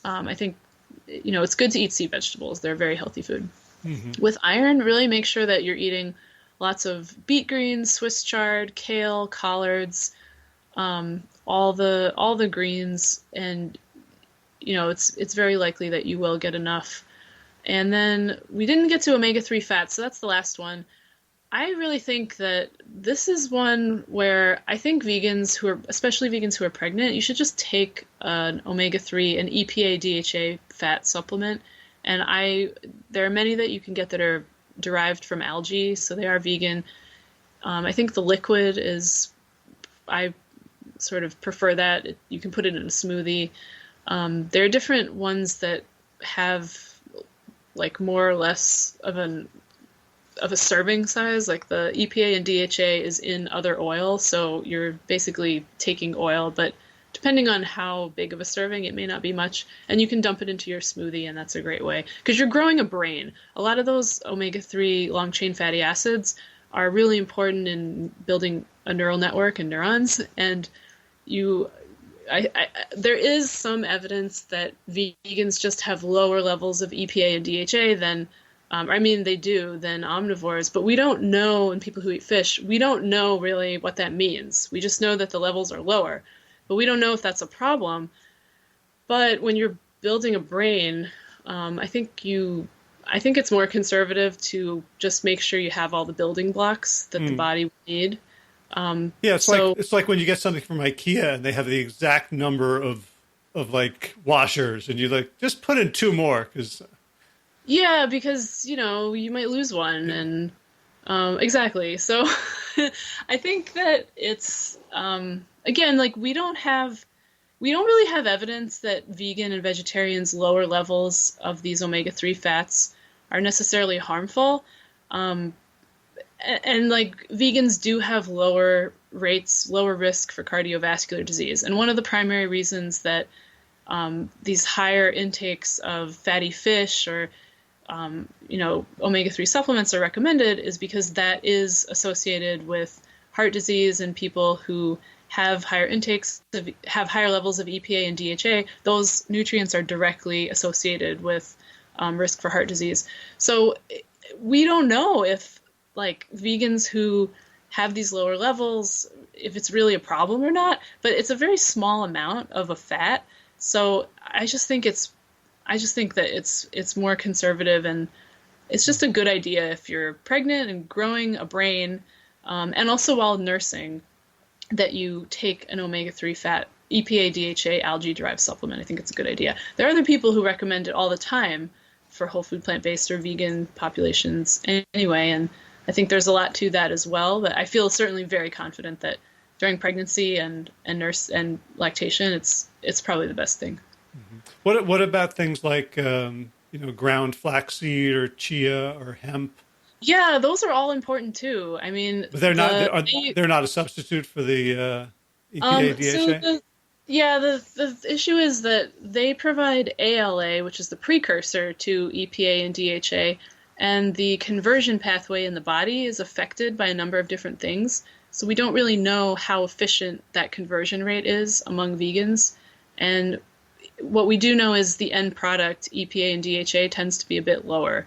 I think, it's good to eat sea vegetables. They're very healthy food. Mm-hmm. With iron, really make sure that you're eating lots of beet greens, Swiss chard, kale, collards, all the greens. And, it's very likely that you will get enough. And then we didn't get to omega-3 fats, so that's the last one. I really think that this is one where I think especially vegans who are pregnant, you should just take an omega-3, an EPA DHA fat supplement. And there are many that you can get that are derived from algae, so they are vegan. I think the liquid I sort of prefer that. You can put it in a smoothie. There are different ones that have like more or less of a serving size. Like the EPA and DHA is in other oil, so you're basically taking oil, but depending on how big of a serving, it may not be much. And you can dump it into your smoothie, and that's a great way. Because you're growing a brain. A lot of those omega-3 long-chain fatty acids are really important in building a neural network and neurons. And there is some evidence that vegans just have lower levels of EPA and DHA than omnivores, but we don't know, and people who eat fish, we don't know really what that means. We just know that the levels are lower, but we don't know if that's a problem. But when you're building a brain, I think it's more conservative to just make sure you have all the building blocks that the body would need. It's like when you get something from IKEA and they have the exact number of like washers, and you like just put in 2 more because you might lose one, and exactly. So I think that it's again, like we don't really have evidence that vegan and vegetarians' lower levels of these omega-3 fats are necessarily harmful. And like vegans do have lower risk for cardiovascular disease. And one of the primary reasons that these higher intakes of fatty fish or omega-3 supplements are recommended is because that is associated with heart disease, and people who have higher levels of EPA and DHA, those nutrients are directly associated with risk for heart disease. So we don't know if like vegans who have these lower levels, if it's really a problem or not, but it's a very small amount of a fat. So I just think that it's more conservative, and it's just a good idea if you're pregnant and growing a brain, and also while nursing, that you take an omega-3 fat EPA DHA algae derived supplement. I think it's a good idea. There are other people who recommend it all the time for whole food plant-based or vegan populations anyway, and I think there's a lot to that as well. But I feel certainly very confident that during pregnancy and nurse and lactation, it's probably the best thing. Mm-hmm. What about things like ground flaxseed or chia or hemp? Yeah, those are all important too. I mean, but they're not a substitute for the EPA DHA. The issue is that they provide ALA, which is the precursor to EPA and DHA, and the conversion pathway in the body is affected by a number of different things. So we don't really know how efficient that conversion rate is among vegans. And what we do know is the end product, EPA and DHA, tends to be a bit lower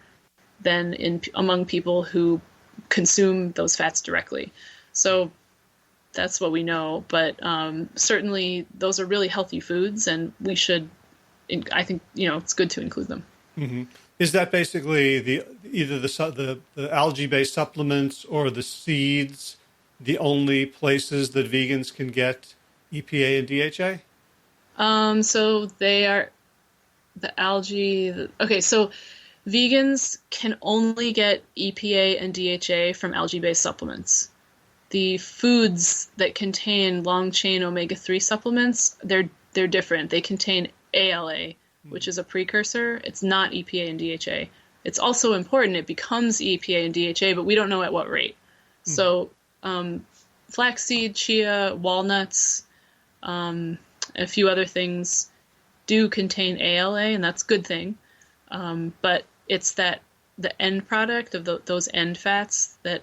than among people who consume those fats directly. So that's what we know. But certainly those are really healthy foods, and I think it's good to include them. Mm-hmm. Is that basically either the algae-based supplements or the seeds the only places that vegans can get EPA and DHA? So they are the algae. Okay, so vegans can only get EPA and DHA from algae-based supplements. The foods that contain long-chain omega-3 supplements, they're different. They contain ALA, which is a precursor. It's not EPA and DHA. It's also important. It becomes EPA and DHA, but we don't know at what rate. So flaxseed, chia, walnuts, a few other things do contain ALA, and that's a good thing. But it's the end product of those end fats that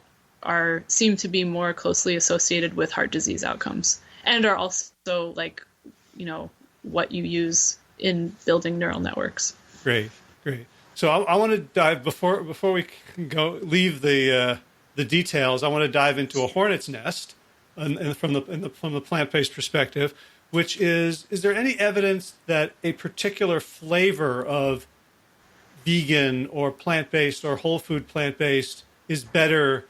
seem to be more closely associated with heart disease outcomes, and are also what you use in building neural networks. Great. So I want to dive before we can leave the details. I want to dive into a hornet's nest, and from the plant-based perspective. which is there any evidence that a particular flavor of vegan or plant-based or whole food plant-based is better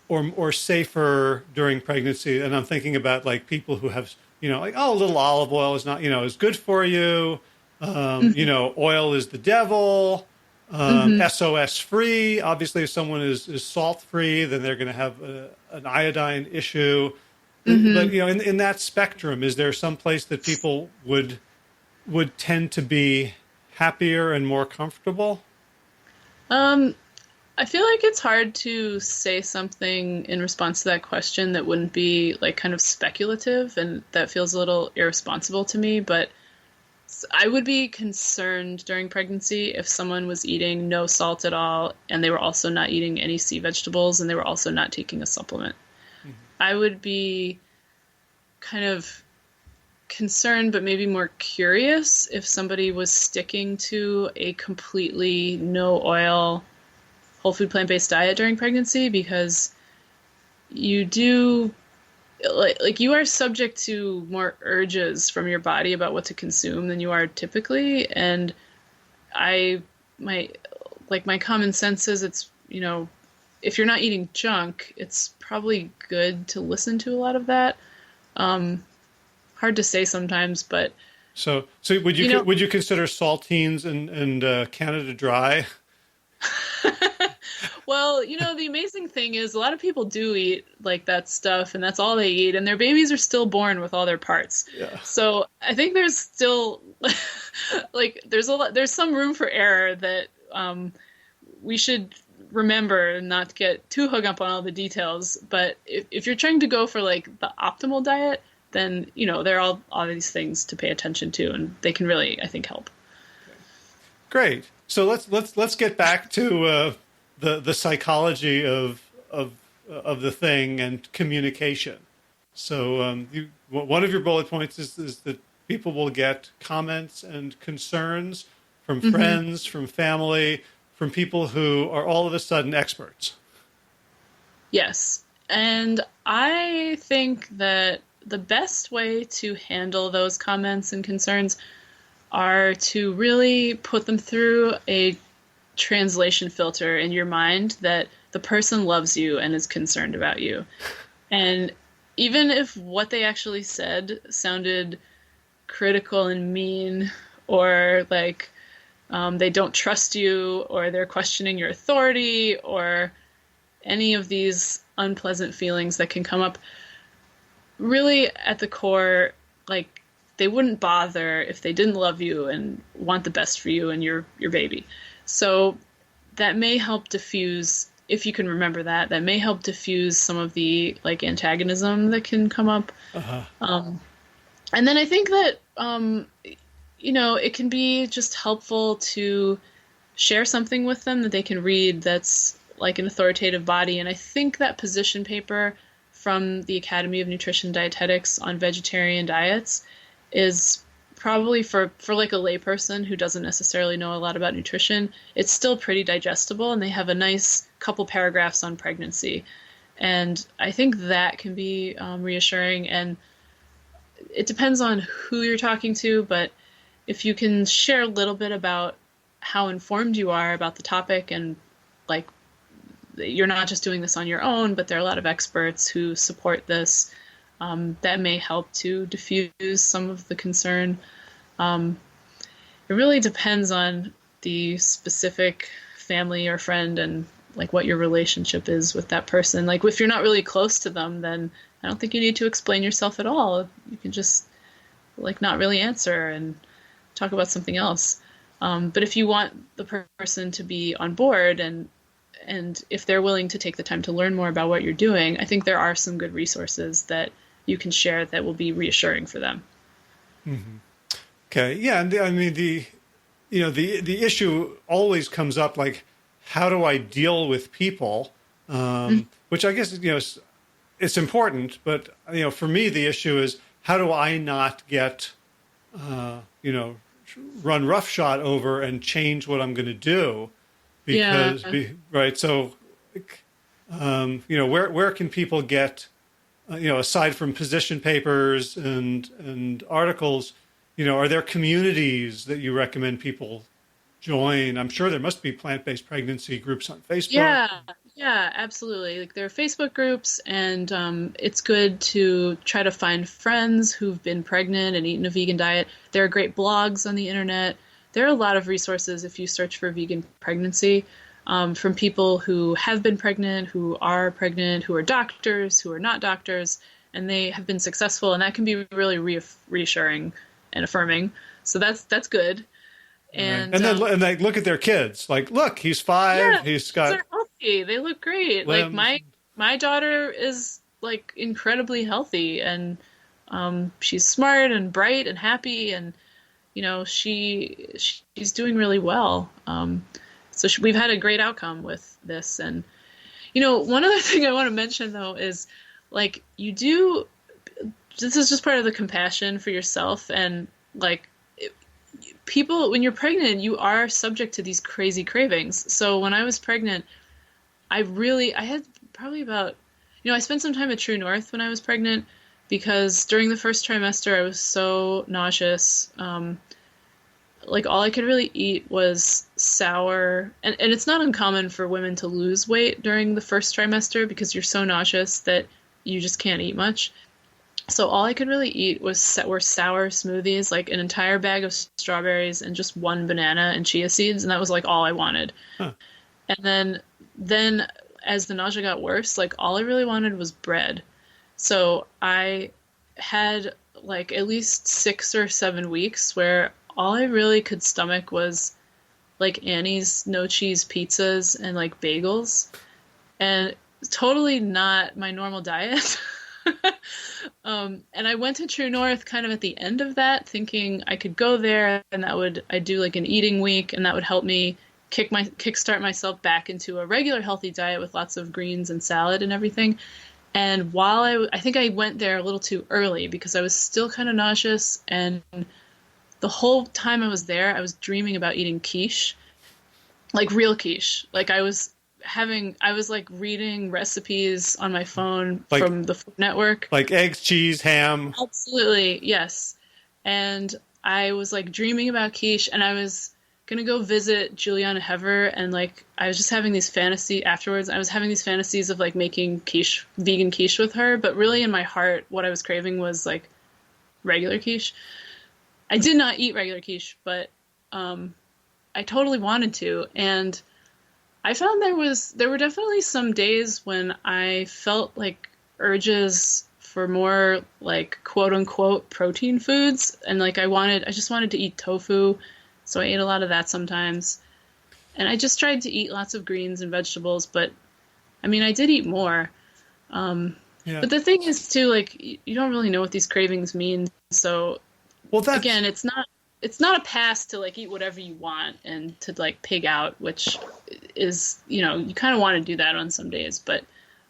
or safer during pregnancy? And I'm thinking about like people who have, like, oh, a little olive oil is not, is good for you. Oil is the devil. SOS free. Obviously, if someone is salt free, then they're going to have an iodine issue. But in that spectrum, is there some place that people would tend to be happier and more comfortable? I feel like it's hard to say something in response to that question that wouldn't be like kind of speculative, and that feels a little irresponsible to me. But I would be concerned during pregnancy if someone was eating no salt at all, and they were also not eating any sea vegetables, and they were also not taking a supplement. I would be kind of concerned, but maybe more curious if somebody was sticking to a completely no oil, whole food plant-based diet during pregnancy, because you do like you are subject to more urges from your body about what to consume than you are typically. And my common sense is it's, if you're not eating junk, it's probably good to listen to a lot of that. Hard to say sometimes, but so would you consider saltines and Canada Dry? Well, the amazing thing is a lot of people do eat like that stuff, and that's all they eat, and their babies are still born with all their parts. Yeah. So I think there's still there's some room for error that we should remember not to get too hung up on all the details. But if you're trying to go for like the optimal diet, then there are all these things to pay attention to, and they can really, I think, help. Great. So let's get back to the psychology of the thing and communication. So one of your bullet points is that people will get comments and concerns from friends, from family, from people who are all of a sudden experts. Yes. And I think that the best way to handle those comments and concerns are to really put them through a translation filter in your mind that the person loves you and is concerned about you. And even if what they actually said sounded critical and mean, or like they don't trust you, or they're questioning your authority, or any of these unpleasant feelings that can come up, really at the core, like, they wouldn't bother if they didn't love you and want the best for you and your baby. So that may help diffuse, if you can remember that may help diffuse some of the like antagonism that can come up. And then I think that, it can be just helpful to share something with them that they can read that's like an authoritative body. And I think that position paper from the Academy of Nutrition and Dietetics on vegetarian diets is probably for like a layperson who doesn't necessarily know a lot about nutrition, it's still pretty digestible, and they have a nice couple paragraphs on pregnancy. And I think that can be reassuring, and it depends on who you're talking to, but if you can share a little bit about how informed you are about the topic, and like you're not just doing this on your own, but there are a lot of experts who support this, that may help to diffuse some of the concern. It really depends on the specific family or friend and like what your relationship is with that person. Like if you're not really close to them, then I don't think you need to explain yourself at all. You can just like not really answer and talk about something else. But if you want the person to be on board and if they're willing to take the time to learn more about what you're doing, I think there are some good resources that you can share that will be reassuring for them. Mm-hmm. Okay. Yeah. And the issue always comes up, like, how do I deal with people? Which I guess, it's important, but, for me, the issue is how do I not get, run roughshod over and change what I'm going to do? Because, right. So, where can people get aside from position papers and articles, are there communities that you recommend people join? I'm sure there must be plant-based pregnancy groups on Facebook. Yeah, absolutely. Like there are Facebook groups, and it's good to try to find friends who've been pregnant and eaten a vegan diet. There are great blogs on the internet. There are a lot of resources if you search for vegan pregnancy, from people who have been pregnant, who are doctors, who are not doctors, and they have been successful, and that can be really reassuring and affirming. So that's good. And then they look at their kids. Like, look, he's 5. Yeah, he's got. they're healthy. They look great. Limbs. Like my daughter is like incredibly healthy, and she's smart and bright and happy, and she's doing really well. So we've had a great outcome with this. And one other thing I want to mention though is like this is just part of the compassion for yourself, and like people, when you're pregnant, you are subject to these crazy cravings. So when I was pregnant, I had probably about, I spent some time at True North when I was pregnant, because during the first trimester, I was so nauseous. Like all I could really eat was sour, and it's not uncommon for women to lose weight during the first trimester because you're so nauseous that you just can't eat much. So all I could really eat were sour smoothies, like an entire bag of strawberries and just one banana and chia seeds, and that was like all I wanted. Huh. And then as the nausea got worse, like all I really wanted was bread. So I had like at least 6 or 7 weeks where all I really could stomach was like Annie's no cheese pizzas and like bagels, and totally not my normal diet. And I went to True North kind of at the end of that, thinking I could go there and I'd do like an eating week, and that would help me kickstart myself back into a regular healthy diet with lots of greens and salad and everything. And while I think I went there a little too early because I was still kind of nauseous, and the whole time I was there, I was dreaming about eating quiche, like real quiche. Like I was like reading recipes on my phone from the Food Network. Like eggs, cheese, ham. Absolutely, yes. And I was like dreaming about quiche, and I was going to go visit Juliana Hever, and like I was just having these fantasies afterwards. I was having these fantasies of like making vegan quiche with her, but really in my heart, what I was craving was like regular quiche. I did not eat regular quiche, but I totally wanted to, and I found there were definitely some days when I felt like urges for more like quote unquote protein foods, and like I just wanted to eat tofu, so I ate a lot of that sometimes, and I just tried to eat lots of greens and vegetables. But I mean, I did eat more. But the thing is too, like you don't really know what these cravings mean, so again, it's not a pass to like eat whatever you want and to like pig out, which is, you kind of want to do that on some days, but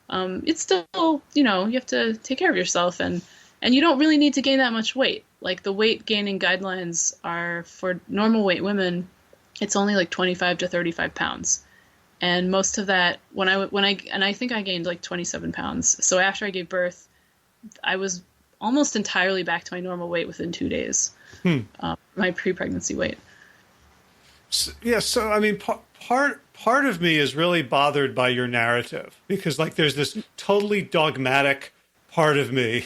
it's still, you have to take care of yourself, and you don't really need to gain that much weight. Like the weight gaining guidelines are for normal weight women, it's only like 25 to 35 pounds. And most of that, I think I gained like 27 pounds. So after I gave birth, I was almost entirely back to my normal weight within 2 days. My pre-pregnancy weight. So I mean, part of me is really bothered by your narrative, because like there's this totally dogmatic part of me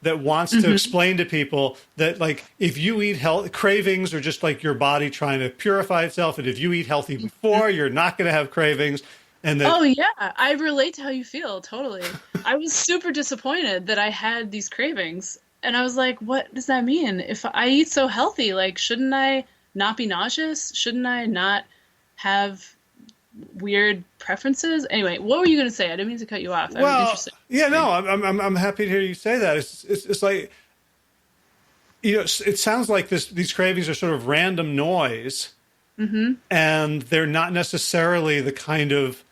that wants to explain to people that like if you eat cravings are just like your body trying to purify itself, and if you eat healthy before, you're not going to have cravings. And oh yeah, I relate to how you feel totally. I was super disappointed that I had these cravings. And I was like, what does that mean? If I eat so healthy, like, shouldn't I not be nauseous? Shouldn't I not have weird preferences? Anyway, what were you going to say? I didn't mean to cut you off. I'm interested. Yeah, no, I'm happy to hear you say that. It's like, it sounds like these cravings are sort of random noise, and they're not necessarily the kind of,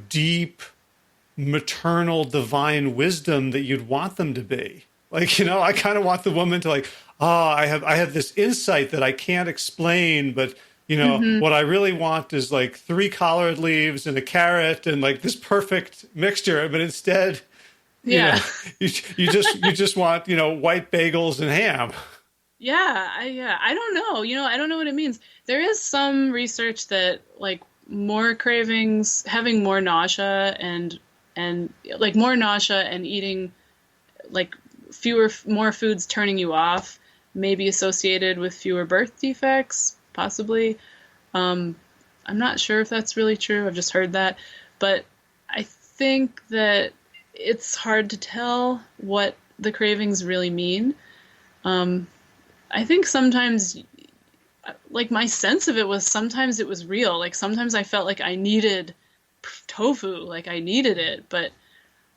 deep maternal divine wisdom that you'd want them to be. Like, I kind of want the woman to like, I have this insight that I can't explain, but, what I really want is like 3 collard leaves and a carrot and like this perfect mixture. But instead, Yeah. You just want, white bagels and ham. Yeah, I don't know. I don't know what it means. There is some research that like more cravings, having more nausea and like more nausea and eating like more foods turning you off may be associated with fewer birth defects, possibly. I'm not sure if that's really true. I've just heard that, but I think that it's hard to tell what the cravings really mean. I think sometimes, like my sense of it was sometimes it was real. Like sometimes I felt like I needed tofu, like I needed it, but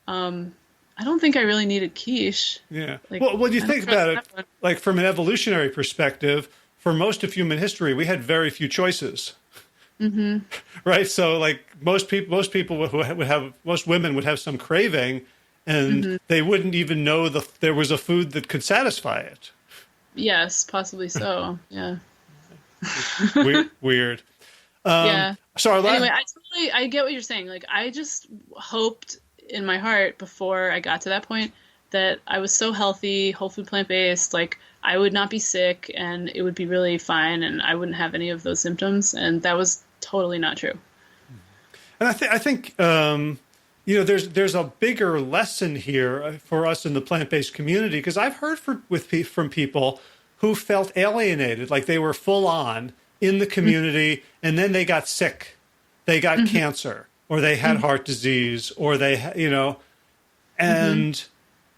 I don't think I really needed quiche. Yeah. Like, Well, when you think about it, one. like from an evolutionary perspective, for most of human history, we had very few choices. Mm-hmm. Right. So like most women would have some craving and they wouldn't even know there was a food that could satisfy it. Yes, possibly so. Yeah. Weird. Yeah. So anyway, I get what you're saying. Like, I just hoped in my heart before I got to that point that I was so healthy, whole food, plant-based, like I would not be sick and it would be really fine and I wouldn't have any of those symptoms. And that was totally not true. And I think there's a bigger lesson here for us in the plant-based community, because I've heard from people who felt alienated, like they were full on in the community, and then they got sick, they got cancer, or they had heart disease, or and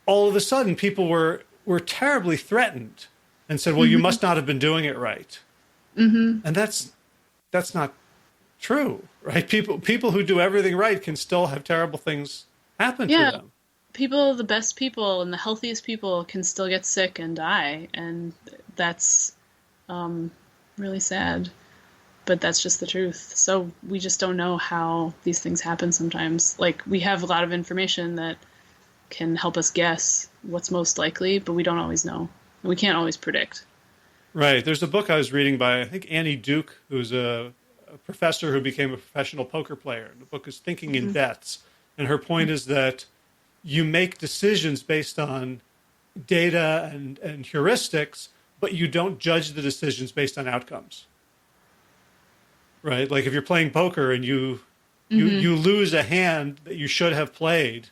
all of a sudden people were terribly threatened and said, well, you must not have been doing it right. And that's not true, right? People who do everything right can still have terrible things happen to them. The best people and the healthiest people can still get sick and die. And that's really sad. But that's just the truth. So we just don't know how these things happen sometimes. Like, we have a lot of information that can help us guess what's most likely, but we don't always know. And we can't always predict. Right. There's a book I was reading by, I think, Annie Duke, who's a professor who became a professional poker player. The book is Thinking in Bets. And her point is that you make decisions based on data and heuristics, but you don't judge the decisions based on outcomes. Right? Like if you're playing poker and you lose a hand that you should have played,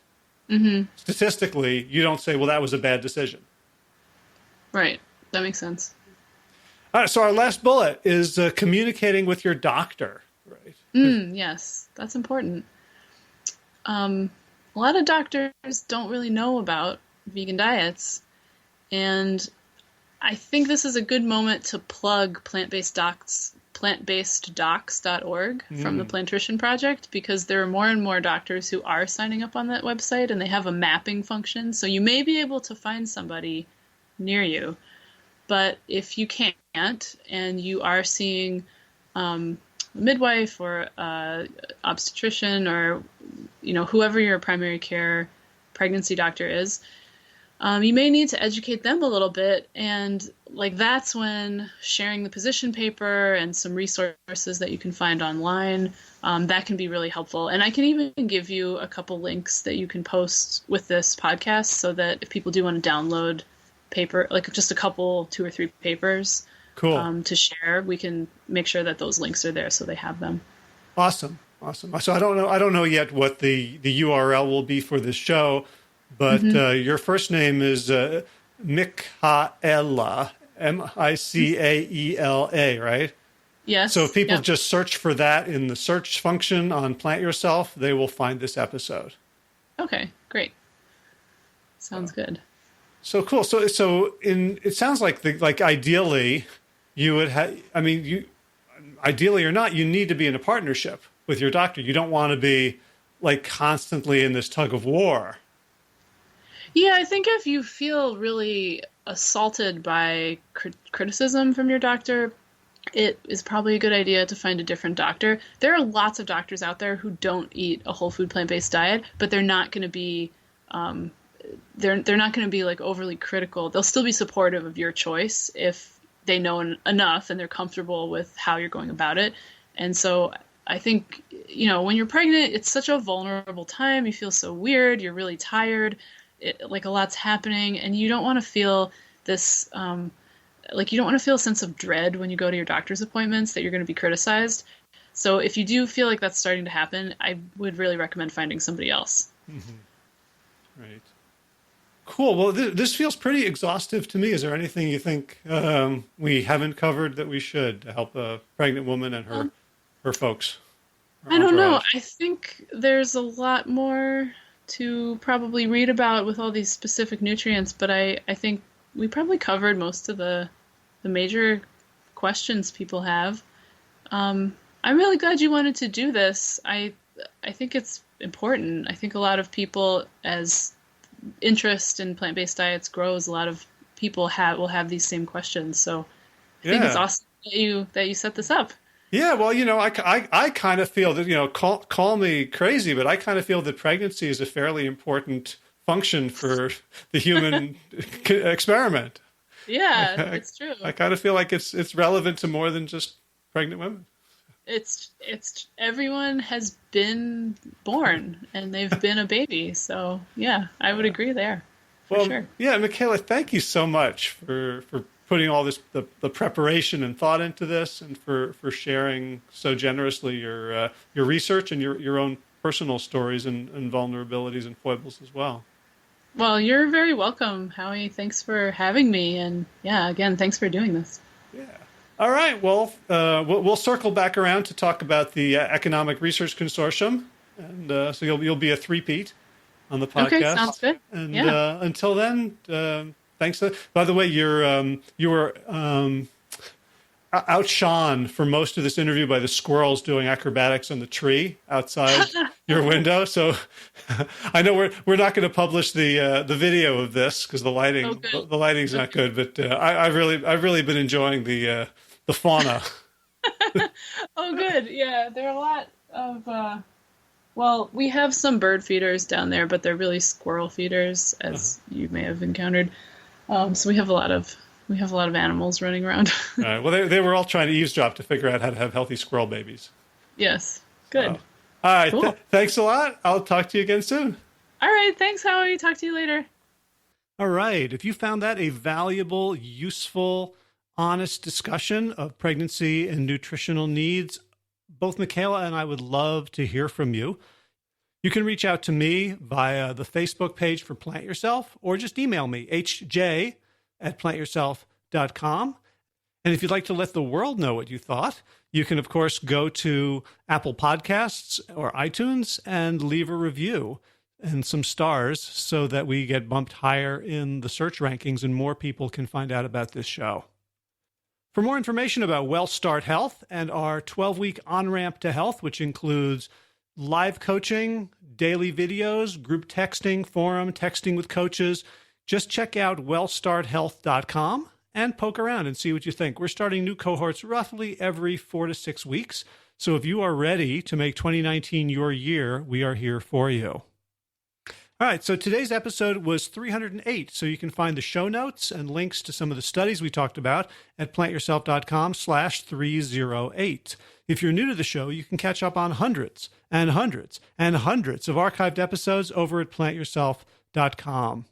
statistically, you don't say, well, that was a bad decision. Right. That makes sense. All right, so our last bullet is communicating with your doctor, right? Yes, that's important. A lot of doctors don't really know about vegan diets, and I think this is a good moment to plug plantbaseddocs.org from the Plantrition Project, because there are more and more doctors who are signing up on that website, and they have a mapping function, so you may be able to find somebody near you. But if you can't and you are seeing a midwife or obstetrician or whoever your primary care pregnancy doctor is, you may need to educate them a little bit. And like that's when sharing the position paper and some resources that you can find online, that can be really helpful. And I can even give you a couple links that you can post with this podcast so that if people do want to download paper, like just a couple, 2 or 3 papers, cool, to share, we can make sure that those links are there so they have them. Awesome. So I don't know yet what the URL will be for this show, but your first name is Micaela, Micaela, right? Yes. So if people just search for that in the search function on Plant Yourself, they will find this episode. Okay, great. Sounds good. So cool. So it sounds like ideally you would have, ideally or not, you need to be in a partnership with your doctor. You don't want to be like constantly in this tug of war. Yeah, I think if you feel really assaulted by criticism from your doctor, it is probably a good idea to find a different doctor. There are lots of doctors out there who don't eat a whole food plant-based diet, but they're not going to be they're not going to be like overly critical. They'll still be supportive of your choice if they know enough and they're comfortable with how you're going about it. And so I think, when you're pregnant, it's such a vulnerable time. You feel so weird. You're really tired. Like a lot's happening, and you don't want to feel this, you don't want to feel a sense of dread when you go to your doctor's appointments that you're going to be criticized. So if you do feel like that's starting to happen, I would really recommend finding somebody else. Mm-hmm. Right. Cool. Well, this feels pretty exhaustive to me. Is there anything you think we haven't covered that we should to help a pregnant woman and her folks? I don't know. I think there's a lot more to probably read about with all these specific nutrients, but I think we probably covered most of the major questions people have. I'm really glad you wanted to do this. I think it's important. I think a lot of people, as interest in plant-based diets grows, a lot of people will have these same questions. So I think it's awesome that you set this up. Yeah, well, I kind of feel that, call me crazy, but I kind of feel that pregnancy is a fairly important function for the human experiment. Yeah, it's true. I kind of feel like it's relevant to more than just pregnant women. It's everyone has been born and they've been a baby. So yeah, I would agree there. For sure. Yeah, Micaela, thank you so much for putting all this the preparation and thought into this, and for sharing so generously your research and your own personal stories and vulnerabilities and foibles as well. Well, you're very welcome, Howie. Thanks for having me, and again, thanks for doing this. Yeah. All right. Well, we'll circle back around to talk about the Economic Research Consortium, and so you'll be a three-peat on the podcast. Okay, sounds good. And until then, thanks. By the way, you were outshone for most of this interview by the squirrels doing acrobatics on the tree outside your window. So I know we're not going to publish the video of this because the lighting's not good. But I've really been enjoying the fauna. Oh, good. Yeah, there are a lot of. Well, we have some bird feeders down there, but they're really squirrel feeders, as you may have encountered. So we have a lot of animals running around. All right. Well, they were all trying to eavesdrop to figure out how to have healthy squirrel babies. Yes. Good. All right. Cool. Thanks a lot. I'll talk to you again soon. All right. Thanks, Howie. Talk to you later. All right. If you found that a valuable, useful, honest discussion of pregnancy and nutritional needs, both Micaela and I would love to hear from you. You can reach out to me via the Facebook page for Plant Yourself, or just email me, hj@plantyourself.com. And if you'd like to let the world know what you thought, you can, of course, go to Apple Podcasts or iTunes and leave a review and some stars so that we get bumped higher in the search rankings and more people can find out about this show. For more information about Well Start Health and our 12-week on-ramp to health, which includes live coaching, daily videos, group texting, forum, texting with coaches, just check out wellstarthealth.com and poke around and see what you think. We're starting new cohorts roughly every 4 to 6 weeks. So if you are ready to make 2019 your year, we are here for you. All right, so today's episode was 308, so you can find the show notes and links to some of the studies we talked about at plantyourself.com/308. If you're new to the show, you can catch up on hundreds and hundreds and hundreds of archived episodes over at plantyourself.com.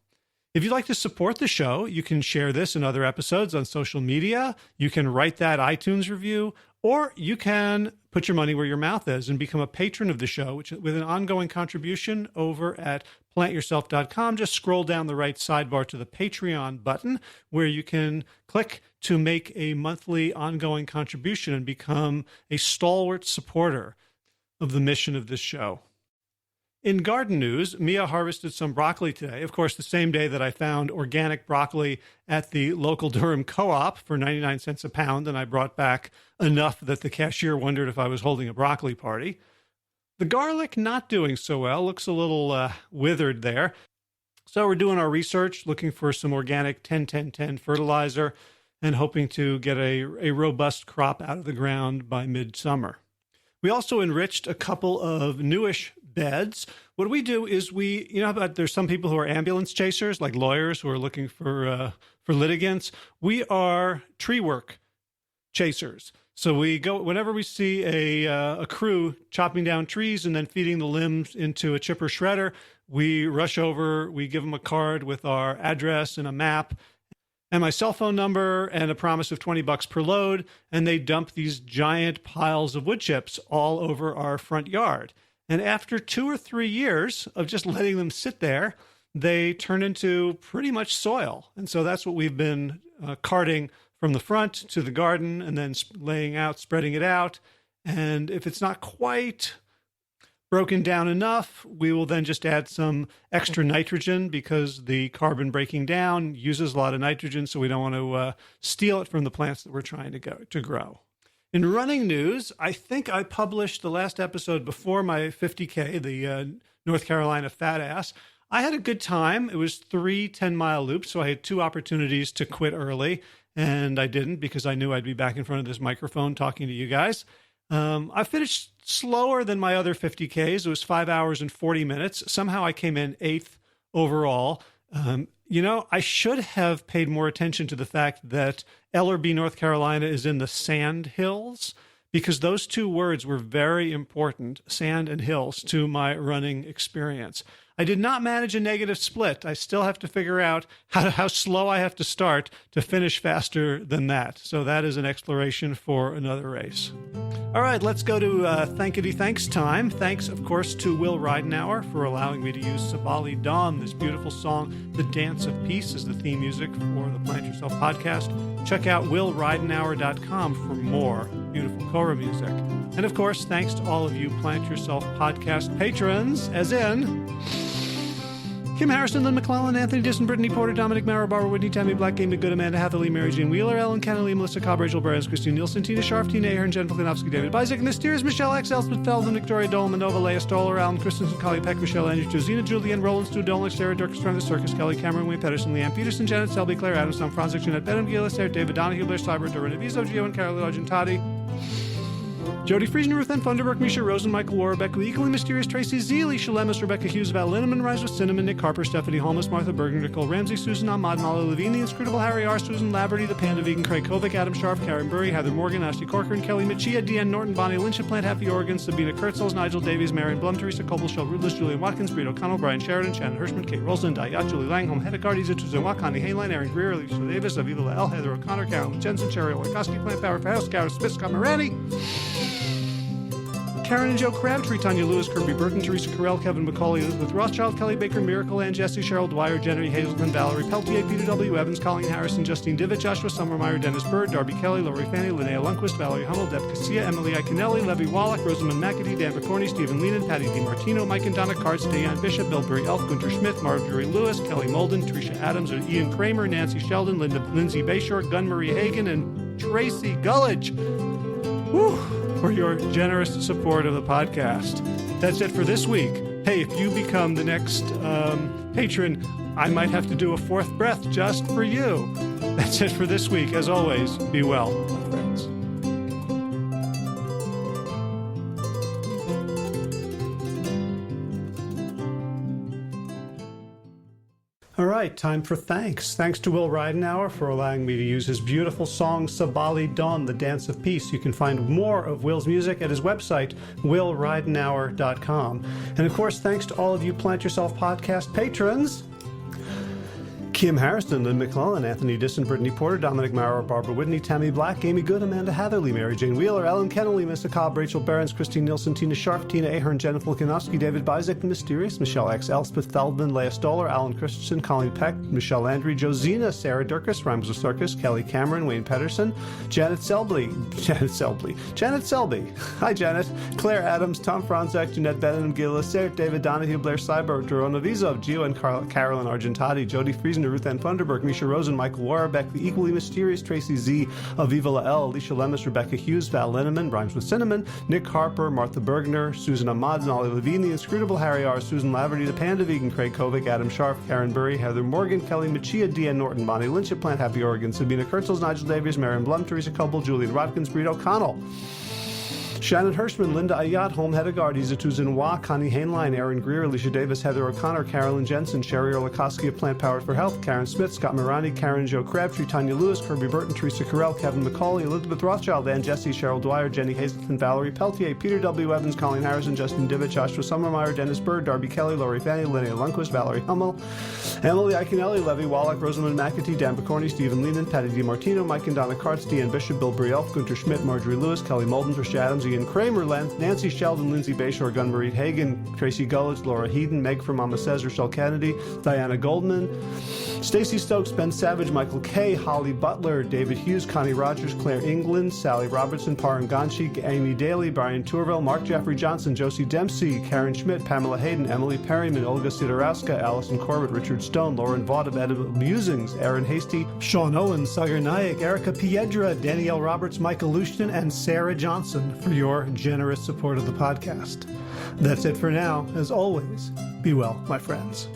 If you'd like to support the show, you can share this and other episodes on social media. You can write that iTunes review, or you can put your money where your mouth is and become a patron of the show, which with an ongoing contribution over at plantyourself.com. Just scroll down the right sidebar to the Patreon button, where you can click to make a monthly ongoing contribution and become a stalwart supporter of the mission of this show. In garden news, Mia harvested some broccoli today. Of course, the same day that I found organic broccoli at the local Durham co-op for 99 cents a pound, and I brought back enough that the cashier wondered if I was holding a broccoli party. The garlic not doing so well, looks a little withered there. So we're doing our research, looking for some organic 10-10-10 fertilizer and hoping to get a robust crop out of the ground by midsummer. We also enriched a couple of newish beds. What we do is there's some people who are ambulance chasers, like lawyers who are looking for litigants. We are tree work chasers. So we go whenever we see a crew chopping down trees and then feeding the limbs into a chipper shredder. We rush over, we give them a card with our address and a map and my cell phone number and a promise of $20 per load. And they dump these giant piles of wood chips all over our front yard. And after 2 or 3 years of just letting them sit there, they turn into pretty much soil. And so that's what we've been carting from the front to the garden and then laying out, spreading it out. And if it's not quite broken down enough, we will then just add some extra nitrogen because the carbon breaking down uses a lot of nitrogen, so we don't want to steal it from the plants that we're trying to grow. In running news, I think I published the last episode before my 50K, the North Carolina Fat Ass. I had a good time. It was 3 10-mile loops, so I had 2 opportunities to quit early, and I didn't because I knew I'd be back in front of this microphone talking to you guys. I finished slower than my other 50Ks. It was 5 hours and 40 minutes. Somehow I came in 8th overall. I should have paid more attention to the fact that Ellerbe, North Carolina is in the Sand Hills, because those 2 words were very important, sand and hills, to my running experience. I did not manage a negative split. I still have to figure out how slow I have to start to finish faster than that. So that is an exploration for another race. All right, let's go to thankity thanks time. Thanks, of course, to Will Ridenauer for allowing me to use Sabali Dawn, this beautiful song. The Dance of Peace is the theme music for the Plant Yourself podcast. Check out willridenauer.com for more beautiful Korah music. And of course, thanks to all of you Plant Yourself podcast patrons, as in Kim Harrison, Lynn McClellan, Anthony Disson, Brittany Porter, Dominic Mara, Barbara Whitney, Tammy Black, Amy Good, Amanda Hatherley, Mary Jane Wheeler, Ellen Kennelly, Melissa Cobb, Rachel Burns, Christine Nielsen, Tina Sharf, Tina Ahern, Jen Volkanovsky, David Bizek, Mysterious, Michelle X, Elspeth Feldman, Victoria Dole, Manova, Leah Stoller, Alan Christensen, Collie Peck, Michelle Andrews, Josina, Julian, Roland, Stu Dolnick, Sarah Dirkus, Trent the Circus, Kelly Cameron, Wayne Pedersen, Leanne Peterson, Janet Selby, Claire Adams, Tom Franzik, Jeanette Benham, Gila, Sarah, David Donahue, Blair Cyber, Dorina Vizo, Gio, and Carolyn Argentati. Jody Friesen, Ruth Ann Funderburg, Misha Rosen, Michael Warbeck, the equally mysterious Tracy Zeely, Shalemus, Rebecca Hughes, Val Linneman, Rise with Cinnamon, Nick Harper, Stephanie Holmes, Martha Bergen, Nicole Ramsey, Susan Ahmad, Molly Levine, the inscrutable Harry R., Susan Laverty, the Panda Vegan, Craig Kovic, Adam Sharf, Karen Burry, Heather Morgan, Ashley Corcoran, Kelly Machia, Deanne Norton, Bonnie Lynch of Plant Happy Oregon, Sabina Kurtzels, Nigel Davies, Marion Blum, Teresa Coble, Shel Rudless, Julian Watkins, Breed O'Connell, Brian Sheridan, Shannon Hirschman, Kate Rolson, Dayat, Julie Langholm, Hedda Cardi, Zituzan Wakani, Hayline, Aaron Greer, Alicia Davis, Aviva Lael, Heather O'Connor, Carolyn Jensen, Cherry Orkoski, Plant Power for House, Gareth Smith, Scott Morani, Karen and Joe Crabtree, Tanya Lewis, Kirby Burton, Teresa Carell, Kevin McCauley, Elizabeth Rothschild, Kelly Baker, Miracle Ann, Jesse, Cheryl Dwyer, Jenny Hazelton, Valerie Peltier, Peter W. Evans, Colleen Harrison, Justine Divit, Joshua Summermeyer, Dennis Bird, Darby Kelly, Lori Fanny, Linnea Lundquist, Valerie Hummel, Deb Casilla, Emily Iaconelli, Levy Wallach, Rosamund McAdee, Dan McCorney, Stephen Leenan, Patty DiMartino, Mike and Donna Cards, Diane Bishop, Billbury Elf, Gunter Schmidt, Marjorie Lewis, Kelly Molden, Tricia Adams, Ian Kramer, Nancy Sheldon, Lindsay Bayshore, Gunn Marie Hagan, and Tracy Gullidge. Woo! For your generous support of the podcast. That's it for this week. Hey, if you become the next patron, I might have to do a 4th breath just for you. That's it for this week. As always, be well, my friends. All right, time for thanks. Thanks to Will Ridenauer for allowing me to use his beautiful song, Sabali Dawn, The Dance of Peace. You can find more of Will's music at his website, willridenauer.com. And of course, thanks to all of you Plant Yourself podcast patrons. Kim Harrison, Lynn McClellan, Anthony Disson, Brittany Porter, Dominic Maurer, Barbara Whitney, Tammy Black, Amy Good, Amanda Hatherley, Mary Jane Wheeler, Ellen Kennelly, Mr. Cobb, Rachel Behrens, Christine Nielsen, Tina Sharp, Tina Ahern, Jennifer Volkanovsky, David Bizek, The Mysterious, Michelle X, Elspeth Feldman, Leah Stoller, Alan Christensen, Colleen Peck, Michelle Landry, Josina, Sarah Dirkus, Rhymes with Circus, Kelly Cameron, Wayne Pedersen, Janet Selby, hi Janet, Claire Adams, Tom Franzak, Jeanette Benham, Gillis, Sarah, David Donahue, Blair Cyber, Dorona Vizov, Gio and Carolyn Argentati, Jody Friesen, Ruth Ann Funderburg, Misha Rosen, Michael Warbeck, the equally mysterious Tracy Z, Aviva Lael, Alicia Lemus, Rebecca Hughes, Val Linneman, Rhymes with Cinnamon, Nick Harper, Martha Bergner, Susan Ahmad, Molly Levine, the inscrutable Harry R., Susan Laverty, the Panda Vegan, Craig Kovic, Adam Sharf, Karen Burry, Heather Morgan, Kelly Machia, Deanne Norton, Bonnie Lynch of Plant Happy Oregon, Sabina Kurtzels, Nigel Davies, Marion Blum, Teresa Coble, Julian Watkins, Breed O'Connell, Shannon Hirschman, Linda Ayat, Holm Hedegaard, Izatu Zinwa, Connie Hainline, Aaron Greer, Alicia Davis, Heather O'Connor, Carolyn Jensen, Sherry Orlikoski of Plant Powered for Health, Karen Smith, Scott Morani, Karen Jo Crabtree, Tanya Lewis, Kirby Burton, Teresa Carell, Kevin McCauley, Elizabeth Rothschild, Ann Jesse, Cheryl Dwyer, Jenny Hazelton, Valerie Peltier, Peter W. Evans, Colleen Harrison, Justin Divich, Joshua Summermeyer, Dennis Bird, Darby Kelly, Lori Fanny, Linnea Lundquist, Valerie Hummel, Emily Iaconelli, Levy Wallach, Rosamund McAtee, Dan Picorni, Stephen Lehman, Patty DiMartino, Mike and Donna Kartz, Deanne Bishop, Bill Brielf, Gunter Schmidt, Marjorie Lewis, Kelly Molden, Trish Adams, Ian Kramer, Nancy Sheldon, Lindsay Bayshore, Gunmarie Hagan, Tracy Gullich, Laura Heaton, Meg from Mama Says, Rochelle Kennedy, Diana Goldman, Stacey Stokes, Ben Savage, Michael Kay, Holly Butler, David Hughes, Connie Rogers, Claire England, Sally Robertson, Paran Ganshi, Amy Daly, Brian Tourville, Mark Jeffrey Johnson, Josie Dempsey, Karen Schmidt, Pamela Hayden, Emily Perryman, Olga Sidorowska, Allison Corbett, Richard Stone, Lauren Vaught of Edible Musings, Aaron Hasty, Sean Owen, Sagar Nayak, Erica Piedra, Danielle Roberts, Michael Lushton, and Sarah Johnson for your generous support of the podcast. That's it for now. As always, be well, my friends.